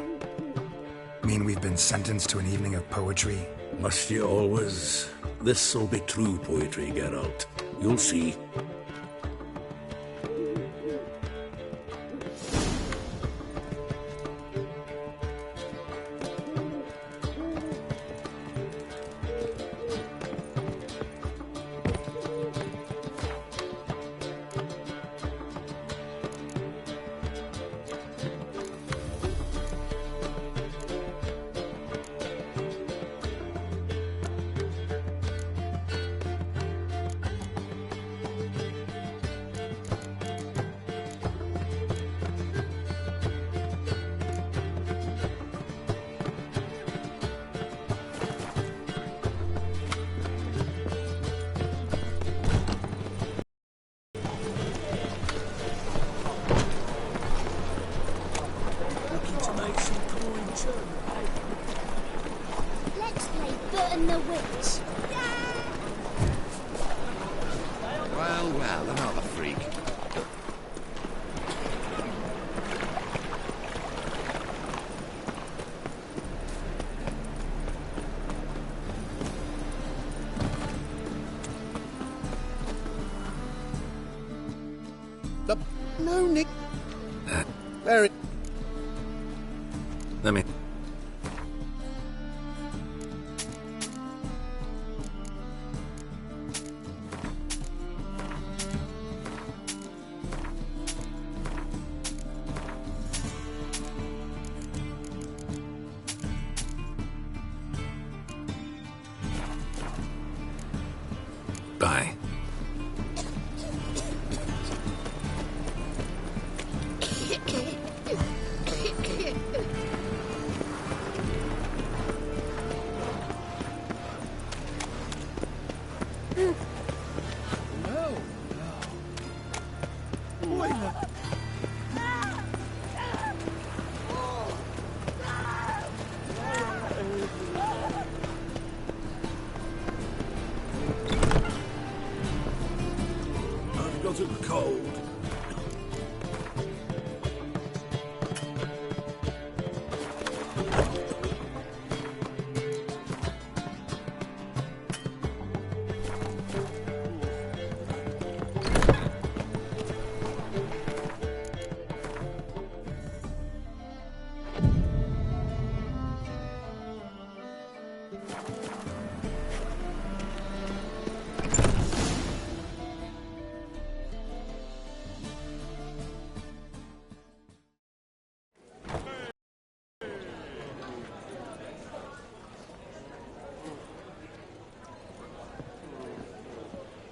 Mean we've been sentenced to an evening of poetry? Must you always? This'll be true poetry, Geralt. You'll see. Let's play Burton the Witch. Well, well, another freak. No, Nick. Very. Let me... Bye. I've got a cold.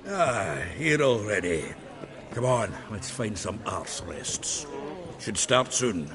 Ah, here already. Come on, let's find some arse rests. Should start soon.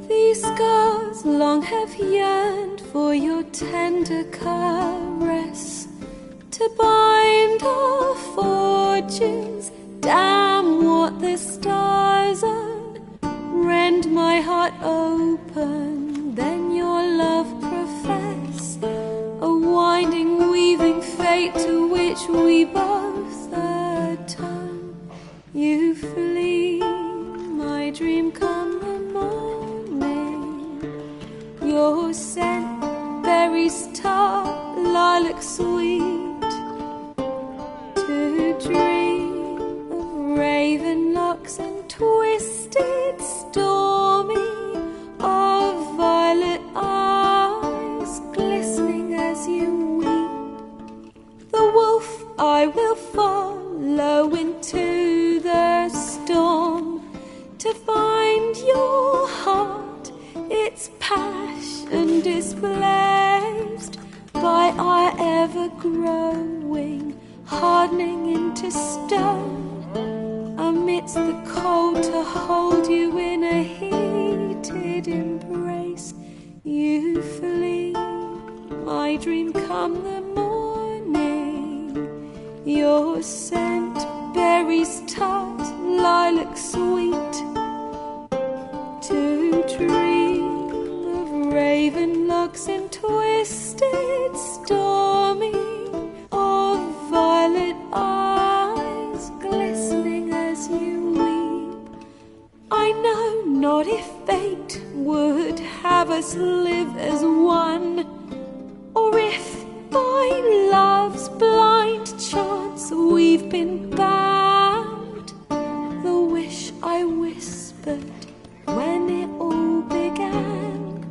These scars long have yearned for your tender caress, to bind our fortunes. Damn what the stars are. Rend my heart open, then your love profess, a winding, weaving fate to which we both atone. You flee, dream come the morning. Your scent, berries tart, lilac sweet. To dream of raven locks and twisted stormy, of violet eyes glistening as you weep. The wolf I will follow into the storm, to find your heart, its passion displaced by our ever-growing, hardening into stone, amidst the cold to hold you in a heated embrace. You flee, my dream come the morning, your scent, berries tart, lilac sweet. To dream of raven locks and twisted stormy, of violet eyes glistening as you weep. I know not if fate would have us live as one, or if by love's blind chance we've been bound. The wish I whispered when it all began,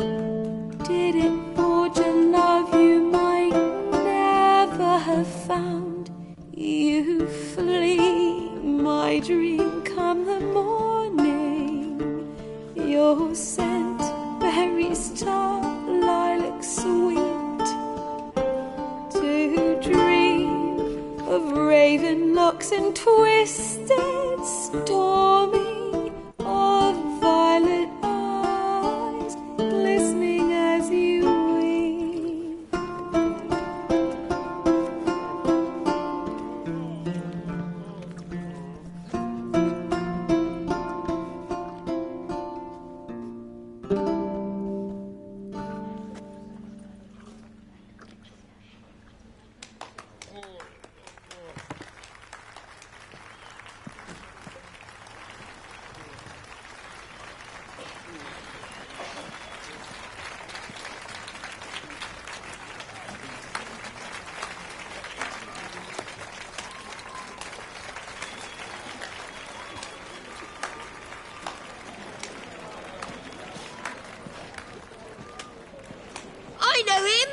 did it forge a love you might never have found? You flee, my dream come the morning, your scent, berries tart, lilac sweet. To dream of raven locks and twisted stormy, of violet eyes glistening as you weep. I know him!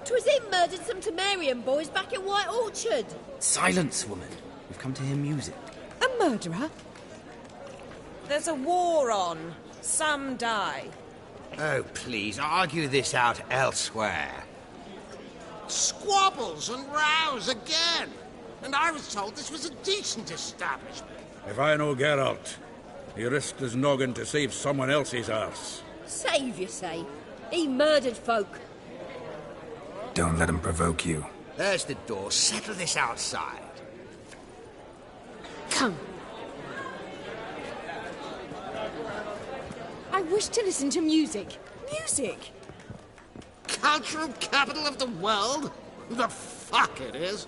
'Twas him murdered some Temerian boys back in White Orchard. Silence, woman. We've come to hear music. A murderer? There's a war on. Some die. Oh, please, argue this out elsewhere. Squabbles and rows again. And I was told this was a decent establishment. If I know Geralt, he risked his noggin to save someone else's arse. Save, you say? He murdered folk. Don't let him provoke you. There's the door. Settle this outside. Come. I wish to listen to music. Music! Cultural capital of the world? Who the fuck it is?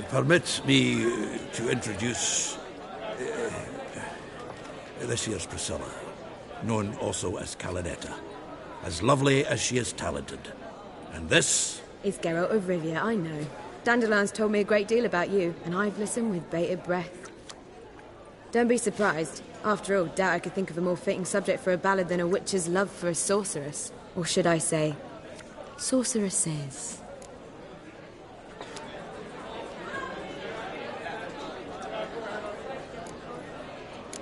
Permit me to introduce this here's Priscilla, known also as Calinetta, as lovely as she is talented. And this is Geralt of Rivia, I know. Dandelion's told me a great deal about you, and I've listened with bated breath. Don't be surprised. After all, doubt I could think of a more fitting subject for a ballad than a witch's love for a sorceress. Or should I say, sorceresses.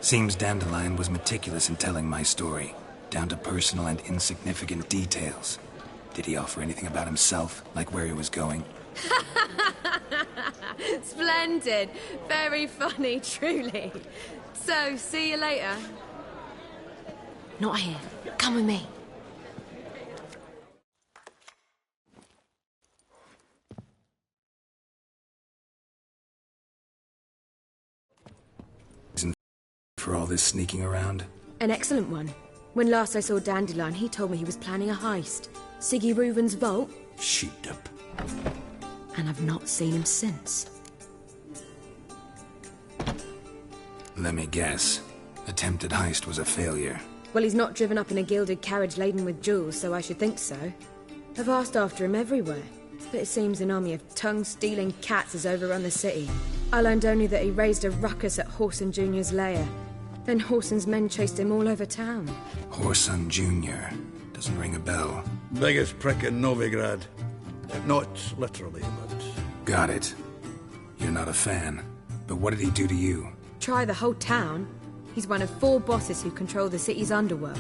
Seems Dandelion was meticulous in telling my story, down to personal and insignificant details. Did he offer anything about himself, like where he was going? Splendid. Very funny, truly. So, see you later. Not here. Come with me. For all this sneaking around? An excellent one. When last I saw Dandelion, he told me he was planning a heist. Siggy Reuven's vault? Sheeped up. And I've not seen him since. Let me guess. Attempted heist was a failure. Well, he's not driven up in a gilded carriage laden with jewels, so I should think so. I've asked after him everywhere, but it seems an army of tongue-stealing cats has overrun the city. I learned only that he raised a ruckus at Whoreson Jr.'s lair. Then Whoreson's men chased him all over town. Whoreson Jr. Doesn't ring a bell. Biggest prick in Novigrad. Not literally, but... Got it. You're not a fan. But what did he do to you? Try the whole town. He's one of 4 bosses who control the city's underworld.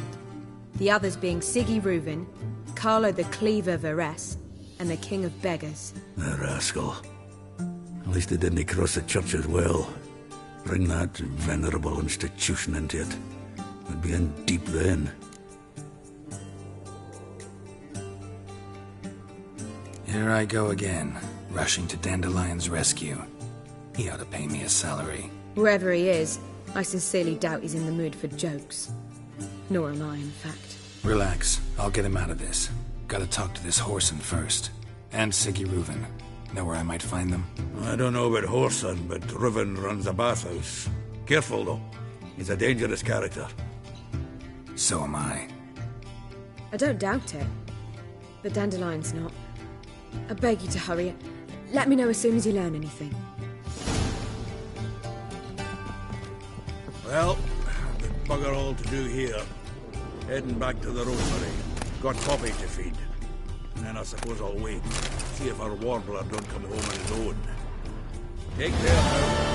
The others being Siggy Reuven, Carlo the Cleaver Varese, and the King of Beggars. The rascal. At least he didn't cross the church as well. Bring that venerable institution into it. We'd be in deep then. Here I go again, rushing to Dandelion's rescue. He ought to pay me a salary. Whoever he is, I sincerely doubt he's in the mood for jokes. Nor am I, in fact. Relax. I'll get him out of this. Gotta talk to this Whoreson first. And Siggy Reuven. Know where I might find them? I don't know about Whoreson, but Reuven runs a bathhouse. Careful, though. He's a dangerous character. So am I. I don't doubt it. But Dandelion's not. I beg you to hurry. Let me know as soon as you learn anything. Well, we've bugger all to do here. Heading back to the rosebery. Got Poppy to feed. And then I suppose I'll wait. See if our warbler don't come home on his own. Take care now.